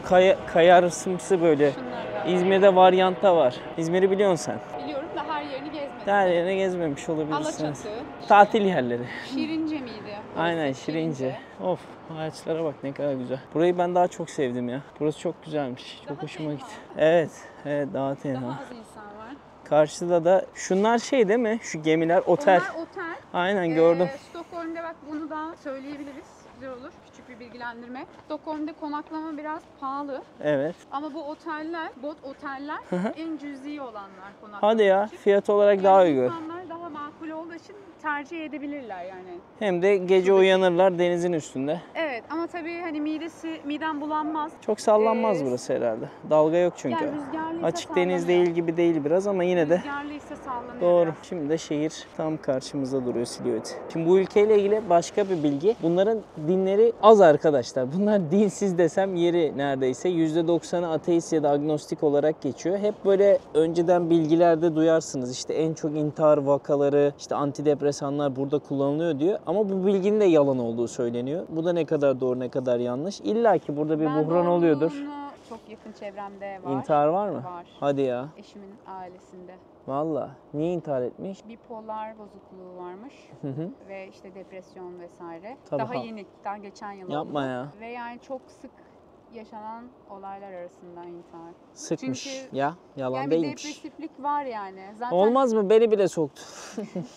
kayarımsı böyle. Şunlar var. İzmir'de varyantta var. İzmir'i biliyorsun sen. Biliyorum da her yerini gezmedim. Her yerine gezmemiş olabilirsiniz. Alaçatı, Tatil yerleri. Şirince miydi? Aynen Şirince. Of, ağaçlara bak ne kadar güzel. Burayı ben daha çok sevdim ya. Burası çok güzelmiş. Çok Daha hoşuma tenha. gitti. Evet, evet daha tenha. Daha az insan var. Karşıda da şunlar şey değil mi? Şu gemiler, otel. Onlar otel. Aynen gördüm. Stockholm'da bak bunu da söyleyebiliriz. Güzel olur. Küçük bir bilgilendirme. Stockholm'da konaklama biraz pahalı. Evet. Ama bu oteller, bot oteller en cüzi olanlar konaklama Hadi ya, için. fiyat olarak daha Yani uygun. İnsanlar daha makul olduğu için tercih edebilirler yani. Hem de gece uyanırlar denizin üstünde. Evet ama tabii hani miden bulanmaz. Çok sallanmaz Ee, burası herhalde. Dalga yok çünkü. Yani rüzgarlıysa Açık deniz sallanıyor. değil gibi değil biraz ama yine de. Rüzgarlıysa ise sallanıyor. Doğru. biraz. Şimdi de şehir tam karşımızda duruyor silüeti. Şimdi bu ülkeyle ilgili başka bir bilgi. Bunların dinleri az arkadaşlar. Bunlar dinsiz desem yeri neredeyse. %90'ı ateist ya da agnostik olarak geçiyor. Hep böyle önceden bilgilerde duyarsınız. İşte en çok intihar vakaları, işte antidepresanlar burada kullanılıyor diyor. Ama bu bilginin de yalan olduğu söyleniyor. Bu da ne kadar doğru ne kadar yanlış. İlla ki burada bir Ben buhran oluyordur. doğruluğunu çok yakın çevremde var. İntihar var mı? Var. Hadi ya. Eşimin ailesinde. Valla. Niye intihar etmiş? Bipolar bozukluğu varmış Hı hı. ve işte depresyon vesaire. Tabii Daha ha- yeni, daha geçen yıl Yapma oldu. ya. Ve yani çok sık yaşanan olaylar arasında intihar. Sıkmış. Çünkü- Ya yalan Yani bir değilmiş. depresiflik var yani. Zaten Olmaz mı? Beni bile soktu.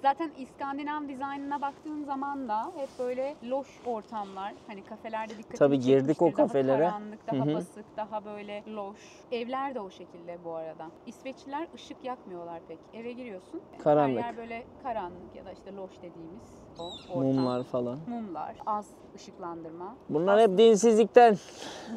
Zaten İskandinav dizaynına baktığın zaman da hep böyle loş ortamlar. Hani kafelerde dikkatimi Tabii girdik o çekmiştir. kafelere. Daha karanlık, daha Hı hı. basık, daha böyle loş. Evler de o şekilde bu arada. İsveçliler ışık yakmıyorlar pek. Eve giriyorsun. Karanlık. Her yer böyle karanlık ya da işte loş dediğimiz o ortam. Mumlar falan. Mumlar, az ışıklandırma. Bunlar hep dinsizlikten.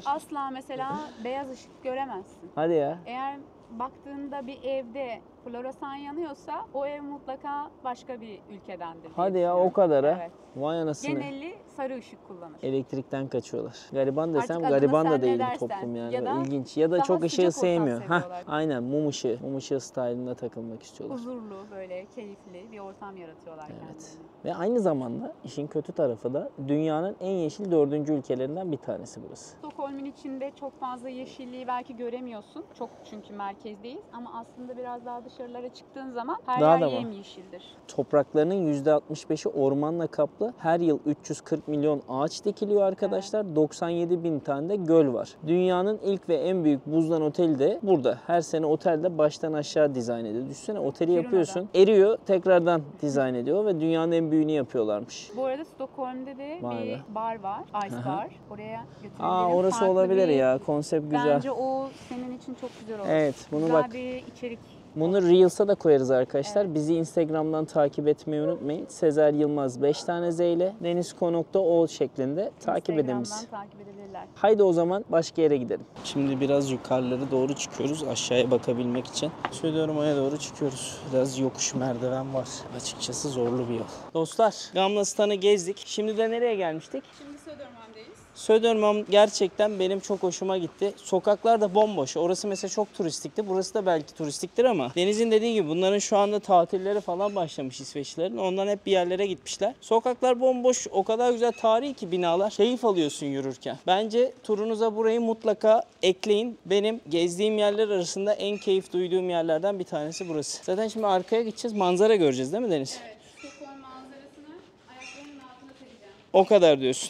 Asla mesela beyaz ışık göremezsin. Hadi ya. Eğer baktığında bir evde floresan yanıyorsa o ev mutlaka başka bir ülkedendir. diye Hadi ya, düşünüyorum. o kadar ha. Evet. Vay anasını. Geneli sarı ışık kullanır. Elektrikten kaçıyorlar. Gariban desem adına gariban da sen ne değil dersen. toplum yani. Ya da İlginç. Ya da daha çok sıcak ışığı ortam sevmiyor. seviyorlar. Aynen mum ışığı. Mum ışığı style'ında takılmak istiyorlar. Huzurlu, böyle keyifli bir ortam yaratıyorlar Evet. kendilerine. Ve aynı zamanda işin kötü tarafı da dünyanın en yeşil 4. ülkelerinden bir tanesi burası. Stockholm'un içinde çok fazla yeşilliği belki göremiyorsun. Çok çünkü merkezdeyiz. Ama aslında biraz daha dışarılara çıktığın zaman her Daha yer da var. yemyeşildir. Topraklarının %65'i ormanla kaplı. Her yıl 340 milyon ağaç dikiliyor arkadaşlar. 97 bin tane de göl var. Dünyanın ilk ve en büyük buzdan oteli de burada. Her sene otelde baştan aşağı dizayn ediyor. Düşünsene oteli Kiruna'da. yapıyorsun. Eriyor, tekrardan dizayn ediyor ve dünyanın en büyüğünü yapıyorlarmış. Bu arada Stockholm'de de Vay bir be. bar var. Ice Bar. Oraya götürebilirim. Aa, orası Farklı olabilir bir- ya. Konsept güzel. Bence o senin için çok güzel olur. Evet, bunu güzel bak. bir içerik. Bunu Reels'a da koyarız arkadaşlar. Bizi Instagram'dan takip etmeyi unutmayın. Sezer Yılmaz 5 tane Z ile deniz.o şeklinde takip edin bizi. Instagram'dan takip edebilirler. Haydi o zaman başka yere gidelim. Şimdi biraz yukarıları doğru çıkıyoruz aşağıya bakabilmek için. Södermo'ya doğru çıkıyoruz. Biraz yokuş merdiven var. Açıkçası zorlu bir yol. Dostlar, Gamla gezdik. Şimdi de nereye gelmiştik? Şimdi Södermalm'deyiz. Södermalm gerçekten benim çok hoşuma gitti. Sokaklar da bomboş. Orası mesela çok turistikti. Burası da belki turistiktir ama Deniz'in dediği gibi bunların şu anda tatilleri falan başlamış İsveçlilerin. Ondan hep bir yerlere gitmişler. Sokaklar bomboş. O kadar güzel tarihi ki binalar. Keyif alıyorsun yürürken. Bence turunuza burayı mutlaka ekleyin. Benim gezdiğim yerler arasında en keyif duyduğum yerlerden bir tanesi burası. Zaten şimdi arkaya gideceğiz. Manzara göreceğiz değil mi Deniz? Evet, Stockholm manzarasını ayaklarının altına sereceğim. O kadar diyorsun.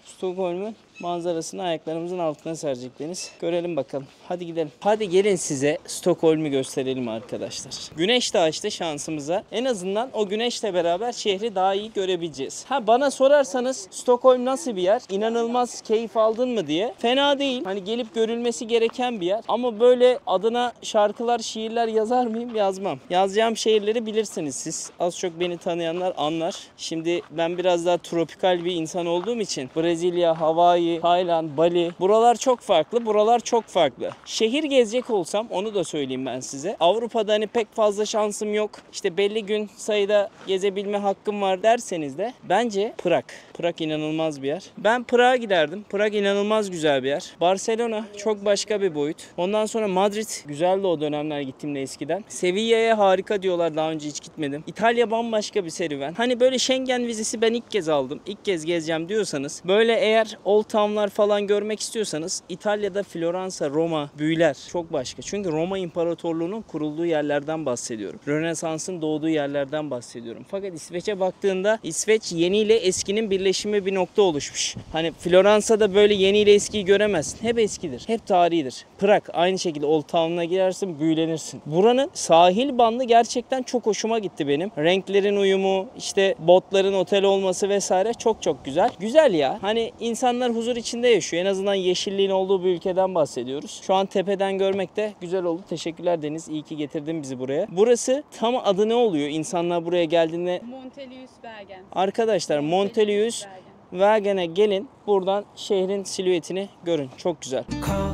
Stockholm'un manzarasını ayaklarımızın altına serecek Deniz. Görelim bakalım. Hadi gidelim. Hadi gelin size Stockholm'u gösterelim arkadaşlar. Güneş de açtı şansımıza. En azından o güneşle beraber şehri daha iyi görebileceğiz. Ha, bana sorarsanız Stockholm nasıl bir yer? İnanılmaz keyif aldın mı diye. Fena değil. Hani gelip görülmesi gereken bir yer. Ama böyle adına şarkılar, şiirler yazar mıyım? Yazmam. Yazacağım şehirleri bilirsiniz siz. Az çok beni tanıyanlar anlar. Şimdi ben biraz daha tropikal bir insan olduğum için Brezilya, Hawaii, Tayland, Bali. Buralar çok farklı. Buralar çok farklı. Şehir gezecek olsam onu da söyleyeyim ben size. Avrupa'da hani pek fazla şansım yok. İşte belli gün sayıda gezebilme hakkım var derseniz de bence Prag. Prag inanılmaz bir yer. Ben Prag'a giderdim. Prag inanılmaz güzel bir yer. Barcelona çok başka bir boyut. Ondan sonra Madrid güzeldi o dönemler gittiğimde eskiden. Sevilla'ya harika diyorlar, daha önce hiç gitmedim. İtalya bambaşka bir serüven. Hani böyle Schengen vizesi ben ilk kez aldım. İlk kez gezeceğim diyorsanız, böyle eğer Old Town'lar falan görmek istiyorsanız İtalya'da Floransa, Roma, büyüler çok başka. Çünkü Roma İmparatorluğu'nun kurulduğu yerlerden bahsediyorum. Rönesans'ın doğduğu yerlerden bahsediyorum. Fakat İsveç'e baktığında İsveç yeni ile eskinin birleşimi bir nokta oluşmuş. Hani Floransa'da böyle yeni ile eskiyi göremezsin. Hep eskidir. Hep tarihidir. Prag aynı şekilde Old Town'una girersin, büyülenirsin. Buranın sahil bandı gerçekten çok hoşuma gitti benim. Renklerin uyumu, işte botların otel olması vesaire çok çok güzel. Güzel ya. Hani insanlar huzur içinde yaşıyor. En azından yeşilliğin olduğu bir ülkeden bahsediyoruz. Şu an tepeden görmek de güzel oldu. Teşekkürler Deniz. İyi ki getirdin bizi buraya. Burası tam adı ne oluyor? İnsanlar buraya geldiğinde Montelius-Bergen. arkadaşlar Montelius Bergen'e gelin. Buradan şehrin silüetini görün. Çok güzel. Call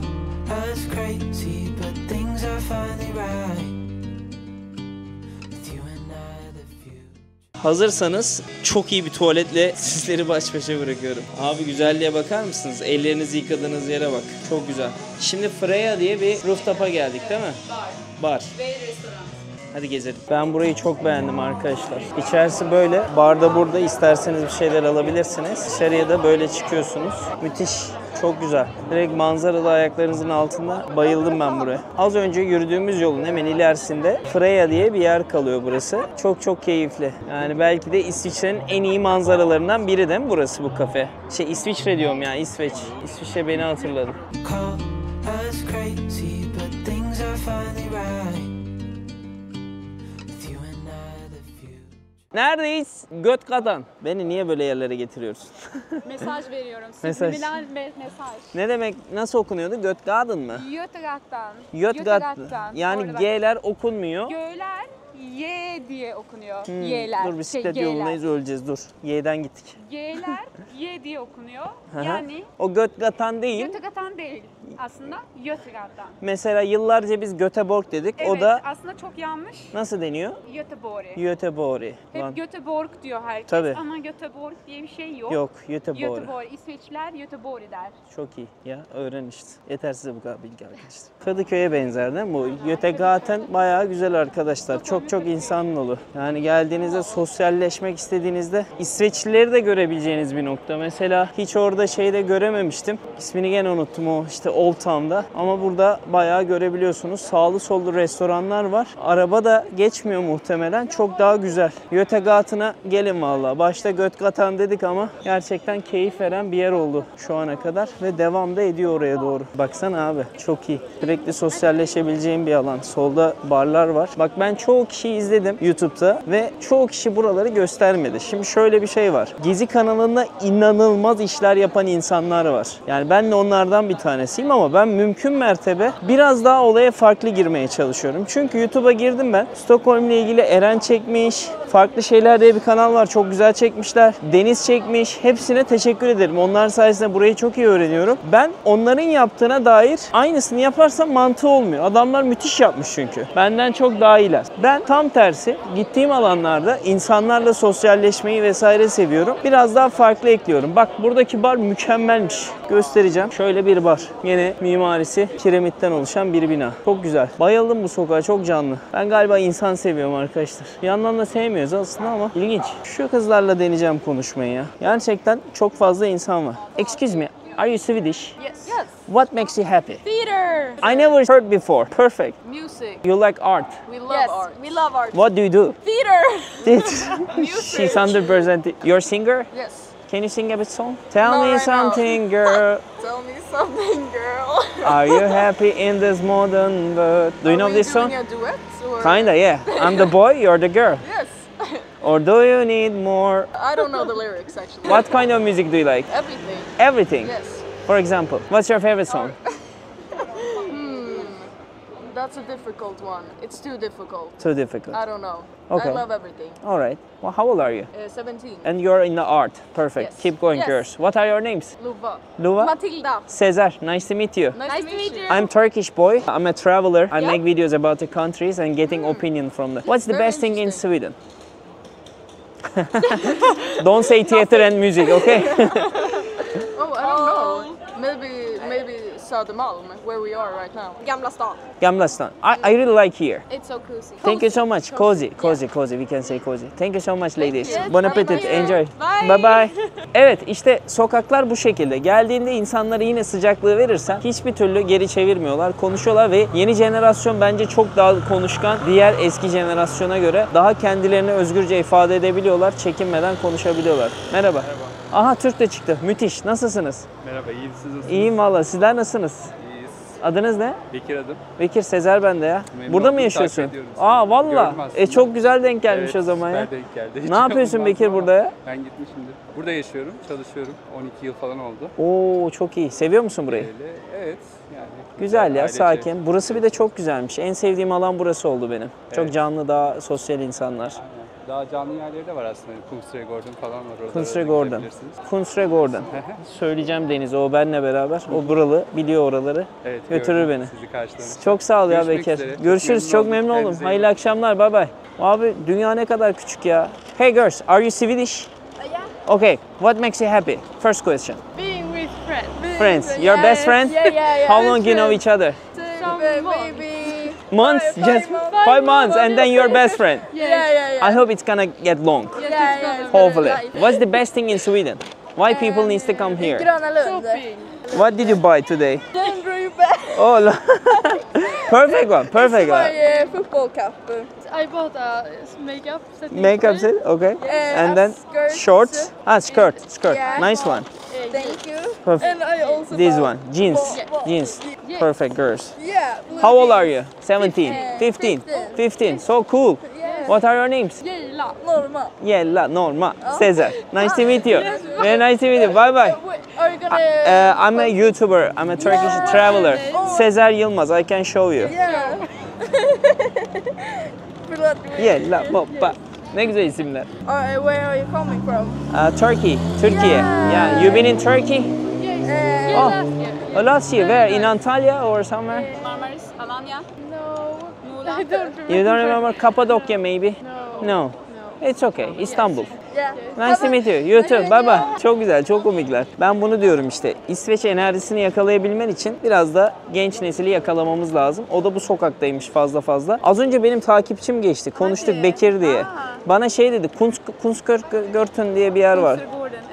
us crazy, but things are finally right. Hazırsanız çok iyi bir tuvaletle sizleri baş başa bırakıyorum. Abi güzelliğe bakar mısınız? Ellerinizi yıkadığınız yere bak. Çok güzel. Şimdi Freya diye bir rooftop'a geldik değil mi? Bar. Ve restoran. Hadi gezelim. Ben burayı çok beğendim arkadaşlar. İçerisi böyle. Barda burada isterseniz bir şeyler alabilirsiniz. Dışarıya da böyle çıkıyorsunuz. Müthiş. Çok güzel. Direkt manzaralı ayaklarınızın altında. Bayıldım ben buraya. Az önce yürüdüğümüz yolun hemen ilerisinde Freya diye bir yer kalıyor burası. Çok çok keyifli. Yani belki de İsviçre'nin en iyi manzaralarından biri değil mi burası, bu kafe? İsviçre diyorum ya, İsveç. İsviçre beni hatırladım. Call us crazy, but things are finally right. With you and I, the future. Neredeyiz? Götkatan. Beni niye böyle yerlere getiriyorsun? Mesaj veriyorum. Mesaj. Subliminal mesaj. Ne demek? Nasıl okunuyordu? Götgaden mı? Götgat'tan. Götgaden. Yani Orada bak. G'ler okunmuyor. Göler Y diye okunuyor. Y'ler. Dur bisiklet G'ler. yolundayız, öleceğiz, dur. Y'den gittik. G'ler Y diye okunuyor. Hı hı. Yani O Götgatan değil. Götgat'tan değil aslında. Götgat'tan. Mesela yıllarca biz Göteborg dedik. Evet, O da aslında çok yanlış. nasıl deniyor? Göteborg. Göteborg. Hep Lan. Göteborg diyor herkes Tabii. ama Göteborg diye bir şey yok. Yok, Göteborg. Göteborg. İsveçliler Göteborg der. Çok iyi ya, öğren işte. Yeter size bu kadar bilgi arkadaşlar. Kadıköy'e benzer değil mi bu? Götegaten bayağı güzel arkadaşlar. Çok çok insanın dolu. Yani geldiğinizde, sosyalleşmek istediğinizde İsveçlileri de görebileceğiniz bir nokta. Mesela hiç orada şeyde görememiştim. İsmini gene unuttum, o işte Old Town'da. Ama burada bayağı görebiliyorsunuz. Sağlı sollu restoranlar var. Araba da geçmiyor muhtemelen. Çok daha güzel. Götegaten'a gelin vallahi. Başta Götgatan dedik ama gerçekten keyif veren bir yer oldu şu ana kadar. Ve devam da ediyor oraya doğru. Baksana abi, çok iyi. Sürekli sosyalleşebileceğim bir alan. Solda barlar var. Bak ben çoğu kişiyi izledim YouTube'da ve çoğu kişi buraları göstermedi. Şimdi şöyle bir şey var. Gezi kanalında inanılmaz işler yapan insanlar var. Yani ben de onlardan bir tanesiyim ama ben mümkün mertebe biraz daha olaya farklı girmeye çalışıyorum. Çünkü YouTube'a girdim ben. Stockholm ile ilgili Eren çekmiş. Farklı şeyler diye bir kanal var. Çok güzel çekmişler. Deniz çekmiş. Hepsine teşekkür ederim. Onlar sayesinde burayı çok iyi öğreniyorum. Ben onların yaptığına dair aynısını yaparsam mantığı olmuyor. Adamlar müthiş yapmış çünkü. Benden çok daha iyiler. Ben tam tersi gittiğim alanlarda insanlarla sosyalleşmeyi vesaire seviyorum. Biraz daha farklı ekliyorum. Bak buradaki bar mükemmelmiş. Göstereceğim. Şöyle bir bar. Yine mimarisi kiremitten oluşan bir bina. Çok güzel. Bayıldım bu sokağa. Çok canlı. Ben galiba insan seviyorum arkadaşlar. Bir yandan da sevmiyoruz aslında ama ilginç. Şu kızlarla deneyeceğim konuşmayı ya. Gerçekten çok fazla insan var. Excuse me. Are you Swedish? Yes. What makes you happy? Theater. I never heard before. Perfect. Music. You like art. We love art. We love art. What do you do? Theater. She's 100%. You're a singer? Yes. Can you sing a bit song? Tell Not me right now. something, girl. Tell me something, girl. Are you happy in this modern world? Do you know this song? Are we doing a duet? Or? Kinda, yeah. I'm the boy, you're the girl. Yes. Or do you need more? I don't know the lyrics actually. What kind of music do you like? Everything. Everything. Yes. For example, what's your favorite song? That's a difficult one. It's too difficult. Too difficult. I don't know. Okay. I love everything. All right. Well, how old are you? 17. And you're in the art. Perfect. Yes. Keep going, Yes. girls. What are your names? Luva. Luva? Matilda. Cesar. Nice to meet you. Nice to meet you. I'm Turkish boy. I'm a traveler. I Yeah. make videos about the countries and getting opinion from them. What's the Very best thing in interesting. Sweden? Don't say theater and music, okay? Oh, I don't know. Maybe Södermalm, where we are right now. Gamla stan. Gamla stan. I really like here. It's so cozy. Thank you so much. Cozy. We can say cozy. Thank you so much ladies. you. Bon Thank appetit. you. Enjoy. Bye. Bye bye. Evet işte sokaklar bu şekilde. Geldiğinde insanlara yine sıcaklığı verirsen hiçbir türlü geri çevirmiyorlar. Konuşuyorlar ve yeni jenerasyon bence çok daha konuşkan. Diğer eski jenerasyona göre daha kendilerini özgürce ifade edebiliyorlar. Çekinmeden konuşabiliyorlar. Merhaba. Aha Türk de çıktı. Müthiş. Nasılsınız? Merhaba, iyiyim, siz nasılsınız? İyiyim valla. Sizler nasılsınız? İyiyiz. Adınız ne? Bekir adım. Bekir, Sezer ben de ya. Memnun Burada mı oldum, yaşıyorsun? takip ediyorum sizi. Aa valla. Gördüm aslında. Çok güzel denk gelmiş Evet, o zaman ya. süper denk geldi. Hiç Ne yapıyorsun yapamazdım Bekir ama burada ya? Ben gitmişimdir. Burada yaşıyorum, çalışıyorum. 12 yıl falan oldu. Oo çok iyi. Seviyor musun burayı? Öyle, evet. Yani Güzel ya, ailece. sakin. Burası bir de çok güzelmiş. En sevdiğim alan burası oldu benim. Çok Evet. canlı, daha sosyal insanlar. Aynen. Daha canlı yerleri de var aslında. Kungsträdgården falan var. Oralara da Kungsträdgården. gidebilirsiniz. Kungsträdgården. Söyleyeceğim Deniz'e, o benle beraber. O buralı, biliyor oraları. Evet, Götürür gördüm beni. Sizi karşılamak. Çok sağ ol ya Görüşmek Bekir. üzere. Görüşürüz. Çok memnun oldum. Kendinize iyi Hayırlı bakın. akşamlar. Bay bay. Abi dünya ne kadar küçük ya. Hey girls, are you Swedish? Yeah. Okay, what makes you happy? First question. Being with friends. Friends, your best friend? Yeah. How long you know each other? Maybe. Months? Five Just months. 5 months and then your best friend. Yeah. I hope it's gonna get long. Yeah. Hopefully. What's the best thing in Sweden? Why people needs to come here? Gröna Lund. What did you buy today? Dunbrube. Oh, perfect one, perfect one. My football cap. I bought a makeup set. Makeup set, okay. And then skirt. shorts. Ah, skirt. Yeah. Nice one. Thank you. Perfect. And I also This bought- one, jeans. Perfect, girls. Yeah. How old are you? 17, 15, 15. So cool. What are your names? Gilla. Normal. Yella, Norma, Cesar. Nice to meet you. Very nice to meet you. Bye bye. Are you gonna? I'm a YouTuber. I'm a Turkish traveler. Cesar Yılmaz. I can show you. Yeah. Förlåt. Yella, baba. Ne güzel isimler. Where are you coming from? Turkey, Türkiye. Yeah, you been in Turkey? Oh, last year. Where? In Antalya or somewhere? Marmaris, Alanya. No. I don't remember. You don't remember Cappadocia maybe? No. No. It's okay. Istanbul. Yeah. Nice to meet you. You too. Bye bye. Çok güzel, çok komikler. Ben bunu diyorum işte. İsveç enerjisini yakalayabilmen için biraz da genç nesili yakalamamız lazım. O da bu sokaktaymış fazla. Az önce benim takipçim geçti. Konuştuk Bekir diye. Bana şey dedi. Kunstgörten diye bir yer var.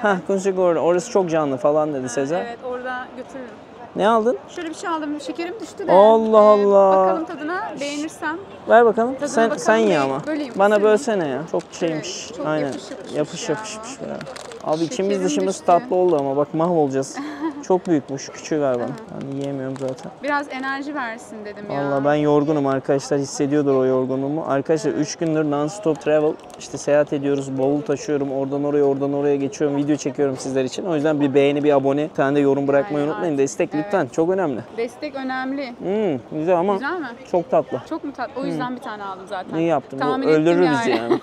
Ha, Kunstgörten. Orası çok canlı falan dedi Sezer. Evet, orada götürürüm. Ne aldın? Şöyle bir şey aldım. Şekerim düştü de. Allah Allah. Bakalım tadına. Beğenirsem. Ver bakalım. Tadına Sen ye bakalım. ama. Böleyim, Bana ısırayım. bölsene ya. Çok şeymiş. çok Aynen. yapış Yapışmış ya. ya. Abi içimiz Şekerim dışımız düştü. tatlı oldu ama bak mahvolacağız. Çok büyükmüş. Küçüğü ver bana. Ben yiyemiyorum zaten. Biraz enerji versin dedim ya. Valla ben yorgunum arkadaşlar. Hissediyordur o yorgunluğumu. Arkadaşlar 3 gündür non-stop travel. İşte seyahat ediyoruz. Bavul taşıyorum. Oradan oraya geçiyorum. Video çekiyorum sizler için. O yüzden bir beğeni, bir abone, bir tane de yorum bırakmayı Aynen, unutmayın. artık. Destek lütfen. Çok önemli. Destek önemli. Güzel ama Güzel mi? çok tatlı. Çok mu tatlı? O yüzden bir tane aldım zaten. İyi yaptın. Bu Tahmin ettim öldürür bizi yani.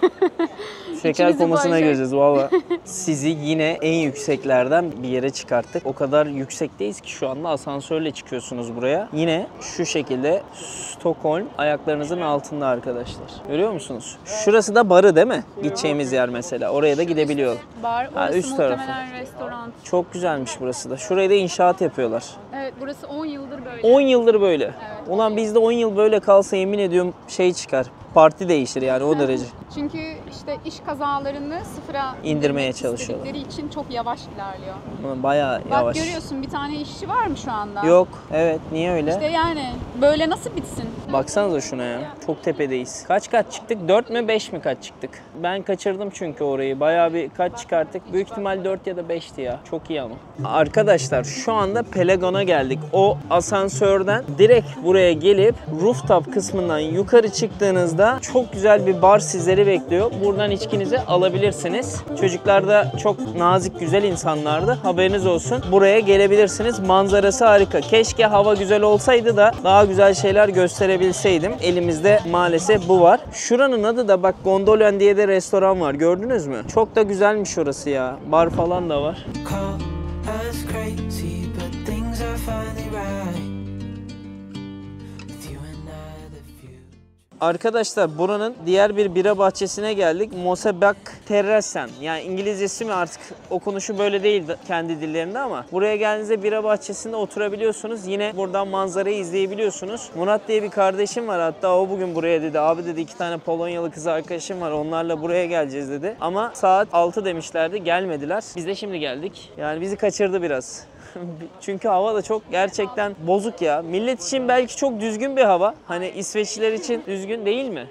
Şeker İkimizi komasına boğacak. gireceğiz valla. Sizi yine en yükseklerden bir yere çıkarttık. O kadar yüksekteyiz ki şu anda asansörle çıkıyorsunuz buraya. Yine şu şekilde Stockholm ayaklarınızın altında arkadaşlar. Görüyor musunuz? Şurası da barı değil mi? Gideceğimiz yer mesela. Oraya da gidebiliyor. Bar, Ha, orası üst tarafı. muhtemelen restoran. Çok güzelmiş burası da. Şurayı da inşaat yapıyorlar. Evet, burası 10 yıldır böyle. 10 yıldır böyle. Ulan bizde 10 yıl böyle kalsa yemin ediyorum şey çıkar. Parti değişir yani o derece. Çünkü işte iş kazalarını sıfıra İndirmeye çalışıyorlar. istedikleri için çok yavaş ilerliyor. Ama bayağı Bak yavaş. görüyorsun, bir tane işçi var mı şu anda? Yok. Evet. Niye öyle? İşte yani böyle nasıl bitsin? Baksanıza şuna ya. Çok tepedeyiz. Kaç kat çıktık? 4 mü 5 mi kat çıktık? Ben kaçırdım çünkü orayı. Bayağı bir kat çıkarttık. Büyük ihtimal 4 ya da 5'ti ya. Çok iyi ama. Arkadaşlar şu anda Pelagon'a geldik. O asansörden direkt buraya gelip rooftop kısmından yukarı çıktığınızda çok güzel bir bar sizleri bekliyor. Buradan içkinizi alabilirsiniz. Çocuklar da çok nazik, güzel insanlardı. Haberiniz olsun. Buraya gelebilirsiniz. Manzarası harika. Keşke hava güzel olsaydı da daha güzel şeyler gösterebilseydim. Elimizde maalesef bu var. Şuranın adı da bak Gondolen diye de restoran var. Gördünüz mü? Çok da güzelmiş orası ya. Bar falan da var. Call us crazy, but things are finally right. With you and I, the future. Arkadaşlar buranın diğer bir bira bahçesine geldik. Mosebak Terrassen. Yani İngilizcesi mi artık okunuşu böyle değil kendi dillerinde ama buraya geldiğinizde bira bahçesinde oturabiliyorsunuz. Yine buradan manzarayı izleyebiliyorsunuz. Murat diye bir kardeşim var, hatta o bugün buraya dedi. Abi dedi 2 tane Polonyalı kız arkadaşım var, onlarla buraya geleceğiz dedi. Ama saat 6 demişlerdi, gelmediler. Biz de şimdi geldik. Yani bizi kaçırdı biraz. Çünkü hava da çok gerçekten bozuk ya. Millet için belki çok düzgün bir hava. Hani İsveçliler için düzgün değil mi?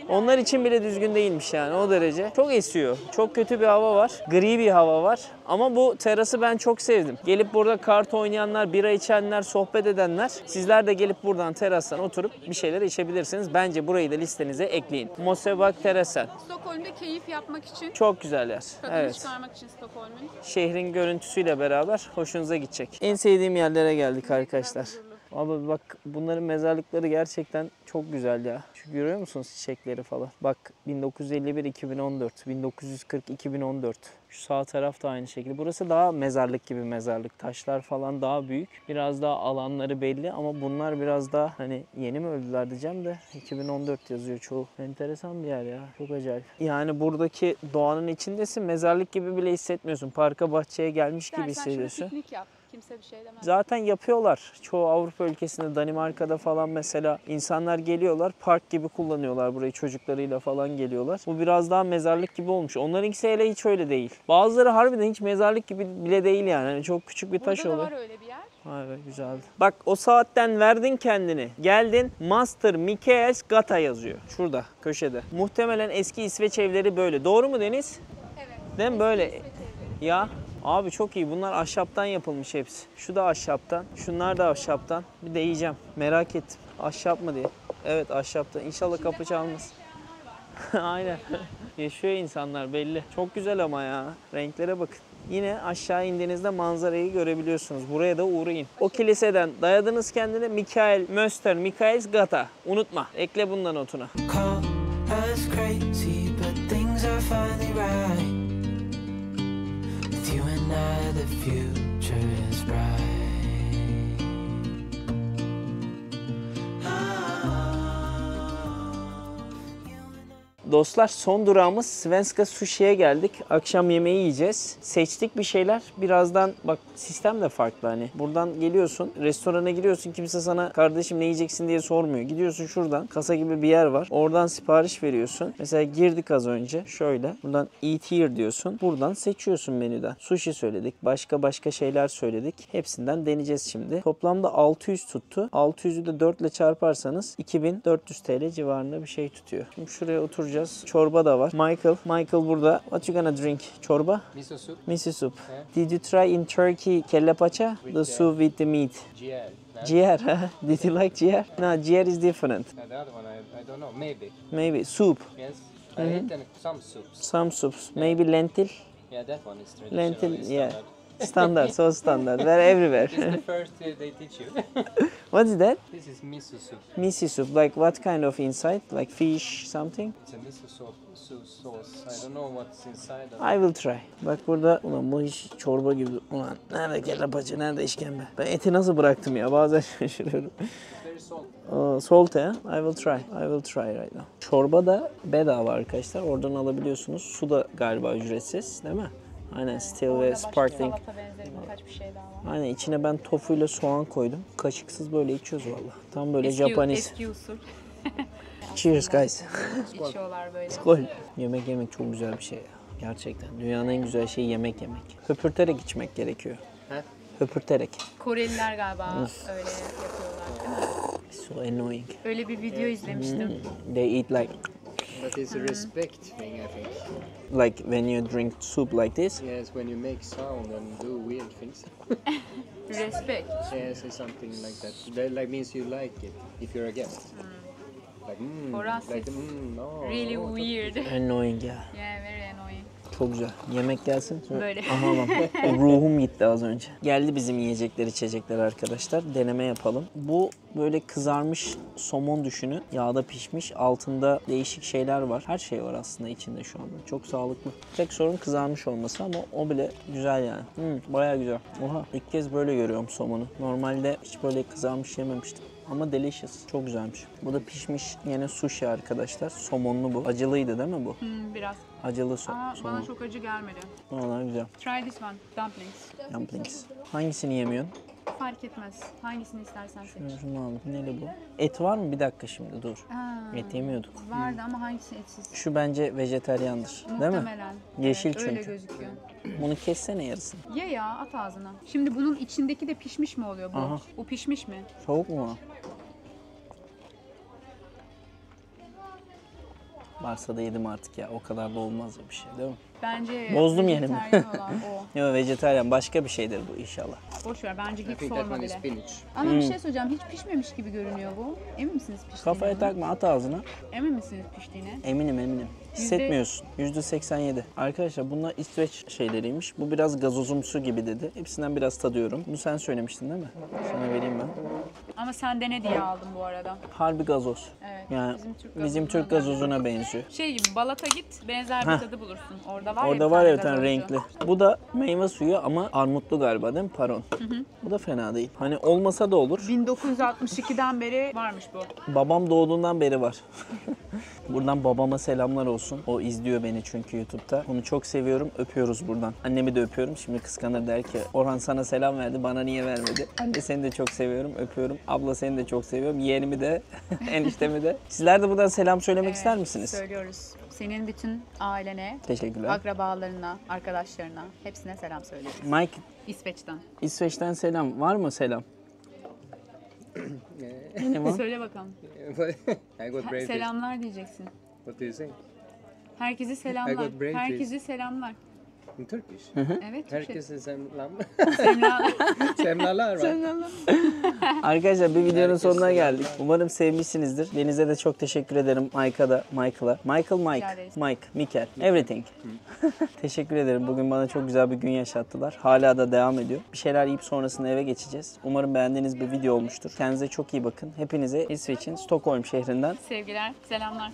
Onlar için bile düzgün değilmiş yani o derece. Çok esiyor. Çok kötü bir hava var. Gri bir hava var. Ama bu terası ben çok sevdim. Gelip burada kart oynayanlar, bira içenler, sohbet edenler. Sizler de gelip buradan terastan oturup bir şeyler içebilirsiniz. Bence burayı da listenize ekleyin. Mosebak Terrassen. Stockholm'da keyif yapmak için, Çok güzel yer. tadını Evet. çıkarmak için Stockholm'un. Şehrin görüntüsüyle beraber hoşunuza gidecek. En sevdiğim yerlere geldik arkadaşlar. Abi bak bunların mezarlıkları gerçekten çok güzel ya. Şu görüyor musunuz çiçekleri falan? Bak 1951 2014, 1940 2014. Şu sağ taraf da aynı şekilde. Burası daha mezarlık gibi mezarlık. Taşlar falan daha büyük. Biraz daha alanları belli ama bunlar biraz daha hani yeni mi öldüler diyeceğim de 2014 yazıyor çoğu. Enteresan bir yer ya. Çok acayip. Yani buradaki doğanın içindesin. Mezarlık gibi bile hissetmiyorsun. Parka bahçeye gelmiş gibi İstersen şurada hissediyorsun. piknik yap. Kimse bir şey demez. Zaten yapıyorlar. Çoğu Avrupa ülkesinde, Danimarka'da falan mesela insanlar geliyorlar. Park gibi kullanıyorlar burayı. Çocuklarıyla falan geliyorlar. Bu biraz daha mezarlık gibi olmuş. Onlarınkisi hele hiç öyle değil. Bazıları harbiden hiç mezarlık gibi bile değil yani. Hani çok küçük bir taş Burada da oluyor. var öyle bir yer. Vay be güzeldi. Bak o saatten verdin kendini. Geldin Master Michaels Gata yazıyor. Şurada köşede. Muhtemelen eski İsveç evleri böyle. Doğru mu Deniz? Evet. Değil mi böyle? Ya abi çok iyi. Bunlar ahşaptan yapılmış hepsi. Şu da ahşaptan. Şunlar da ahşaptan. Bir de yiyeceğim. Merak ettim. Ahşap mı diye. Evet ahşaptan. İnşallah kapı çalmaz. Aynen. Yaşıyor insanlar belli. Çok güzel ama ya. Renklere bakın. Yine aşağı indiğinizde manzarayı görebiliyorsunuz. Buraya da uğrayın. O kiliseden dayadınız kendine Michaels Gata. Unutma. Ekle bundan notuna. Call us crazy, but things are finally right. With you and I, the future is bright. Dostlar son durağımız Svenska Sushi'ye geldik. Akşam yemeği yiyeceğiz. Seçtik bir şeyler. Birazdan bak sistem de farklı hani. Buradan geliyorsun, restorana giriyorsun. Kimse sana kardeşim ne yiyeceksin diye sormuyor. Gidiyorsun şuradan. Kasa gibi bir yer var. Oradan sipariş veriyorsun. Mesela girdik az önce. Şöyle. Buradan eat here diyorsun. Buradan seçiyorsun menüden. Sushi söyledik. Başka şeyler söyledik. Hepsinden deneyeceğiz şimdi. Toplamda 600 tuttu. 600'ü de 4 ile çarparsanız 2400 TL civarında bir şey tutuyor. Şimdi şuraya oturacağız. Çorba da var. Michael burada. What you gonna drink? Çorba? Miso soup. Miso soup. Did you try in Turkey kelle paça? The soup with the meat. GL. Ciğer. Did you like ciğer? No, ciğer is different. The other one, I don't know. Maybe. Maybe soup. Yes. I eaten some soups. Some soups. Maybe lentil. Yeah, that one is traditional. Lentil, it's yeah. standard. Standard, so standard. They're everywhere. It's the first they teach you. What is that? This is miso soup. Miso soup. Like what kind of inside? Like fish something? It's a miso sauce. I don't know what's inside of I will try. Bak burada ulan bu hiç çorba gibi. Ulan nerede kelle paça, nerede işkembe? Ben eti nasıl bıraktım ya? Bazen şaşırıyorum. very salt. Salt ya. I will try right now. Çorba da bedava arkadaşlar. Oradan alabiliyorsunuz. Su da galiba ücretsiz değil mi? Aynen still ve sparkling. Salata benzeri birkaç bir şey daha var. Aynen içine ben tofuyla soğan koydum. Kaşıksız böyle içiyoruz valla. Tam böyle Japanese. Eski usul. Cheers guys. İçiyorlar böyle. Skol. Yemek çok güzel bir şey ya. Gerçekten. Dünyanın en güzel şeyi yemek. Höpürterek içmek gerekiyor. He? Höpürterek. Koreliler galiba öyle yapıyorlar değil mi? So annoying. Öyle bir video izlemiştim. They eat like But it's a respect thing, I think. like when you drink soup like this. Yes, when you make sound and do weird things. Respect. Yeah, say something like that. That like means you like it if you're a guest. Like For us like it's no. really no, weird. Annoying ya. Yeah, very annoying. Çok güzel. Yemek gelsin. Böyle. Aha bak. Ruhum gitti az önce. Geldi bizim yiyecekler içecekler arkadaşlar. Deneme yapalım. Bu böyle kızarmış somon düşünün. Yağda pişmiş. Altında değişik şeyler var. Her şey var aslında içinde şu anda. Çok sağlıklı. Tek sorun kızarmış olması ama o bile güzel yani. Bayağı güzel. Oha ilk kez böyle görüyorum somonu. Normalde hiç böyle kızarmış yememiştim. Ama delicious. Çok güzelmiş. Bu da pişmiş yine sushi arkadaşlar. Somonlu bu. Acılıydı değil mi bu? Biraz. Acılı Ama somon. bana çok acı gelmedi. Vallahi güzel. Try this one. Dumplings. Dumplings. Hangisini yemiyorsun? Fark etmez. Hangisini istersen seç. Şunu al. Neli bu? Et var mı? Bir dakika şimdi dur. Ha, Et yemiyorduk. vardı ama hangisi etsiz? Şu bence vejetaryandır. Değil mi? Muhtemelen. Yeşil Evet, öyle çünkü. gözüküyor. Bunu kessene yarısını. Ye ya at ağzına. Şimdi bunun içindeki de pişmiş mi oluyor bu? Aha. Bu pişmiş mi? Soğuk mu o? Varsa da yedim artık ya. O kadar da olmaz bir şey değil mi? Bence Bozdum yerimi. vejetaryen olan o. Yok, vejetaryen başka bir şeydir bu inşallah. Boş ver bence I hiç think that sorma one is bile. spinach. Ama bir şey söyleyeceğim. Hiç pişmemiş gibi görünüyor bu. Emin misiniz piştiğine? Kafaya takma, at ağzına. Emin misiniz piştiğine? Eminim. Hissetmiyorsun. %87. Arkadaşlar bunlar İsveç şeyleriymiş. Bu biraz gazozumsu gibi dedi. Hepsinden biraz tadıyorum. Bunu sen söylemiştin değil mi? Sana vereyim ben. Ama sen dene diye aldım bu arada. Harbi gazoz. Evet. Yani bizim Türk Türk gazozuna benziyor. Şey gibi Balat'a git benzer bir tadı bulursun. Orada var Orada ya var ya bir gazozcu. tane renkli. Bu da meyve suyu ama armutlu galiba değil mi? Paron. Bu da fena değil. Hani olmasa da olur. 1962'den beri varmış bu. Babam doğduğundan beri var. Buradan babama selamlar olsun. O izliyor beni çünkü YouTube'da. Onu çok seviyorum. Öpüyoruz buradan. Annemi de öpüyorum. Şimdi kıskanır, der ki Orhan sana selam verdi. Bana niye vermedi? Anne seni de çok seviyorum. Öpüyorum. Abla seni de çok seviyorum. Yeğenimi de, eniştemi de. Sizler de buradan selam söylemek ister misiniz? Söylüyoruz. Senin bütün ailene, Teşekkürler. akrabalarına, arkadaşlarına hepsine selam söylüyoruz. Mike, İsveç'ten. İsveç'ten selam. Var mı selam? Ne var? Söyle bakalım. I got brain freeze. Selamlar diyeceksin. What do you say? Herkese I selamlar. got brain freeze. Herkese selamlar. In Turkish? Evet, Türkçe. Herkese selam. Selamlar. Semlalar right? Arkadaşlar bir videonun Herkes sonuna selam. geldik. Umarım sevmişsinizdir. Deniz'e de çok teşekkür ederim. Michael. Rica ederiz. Michael. Everything. Teşekkür ederim. Bugün bana çok güzel bir gün yaşattılar. Hala da devam ediyor. Bir şeyler yiyip sonrasında eve geçeceğiz. Umarım beğendiğiniz bir video olmuştur. Kendinize çok iyi bakın. Hepinize İsveç'in Stockholm şehrinden Sevgiler, selamlar.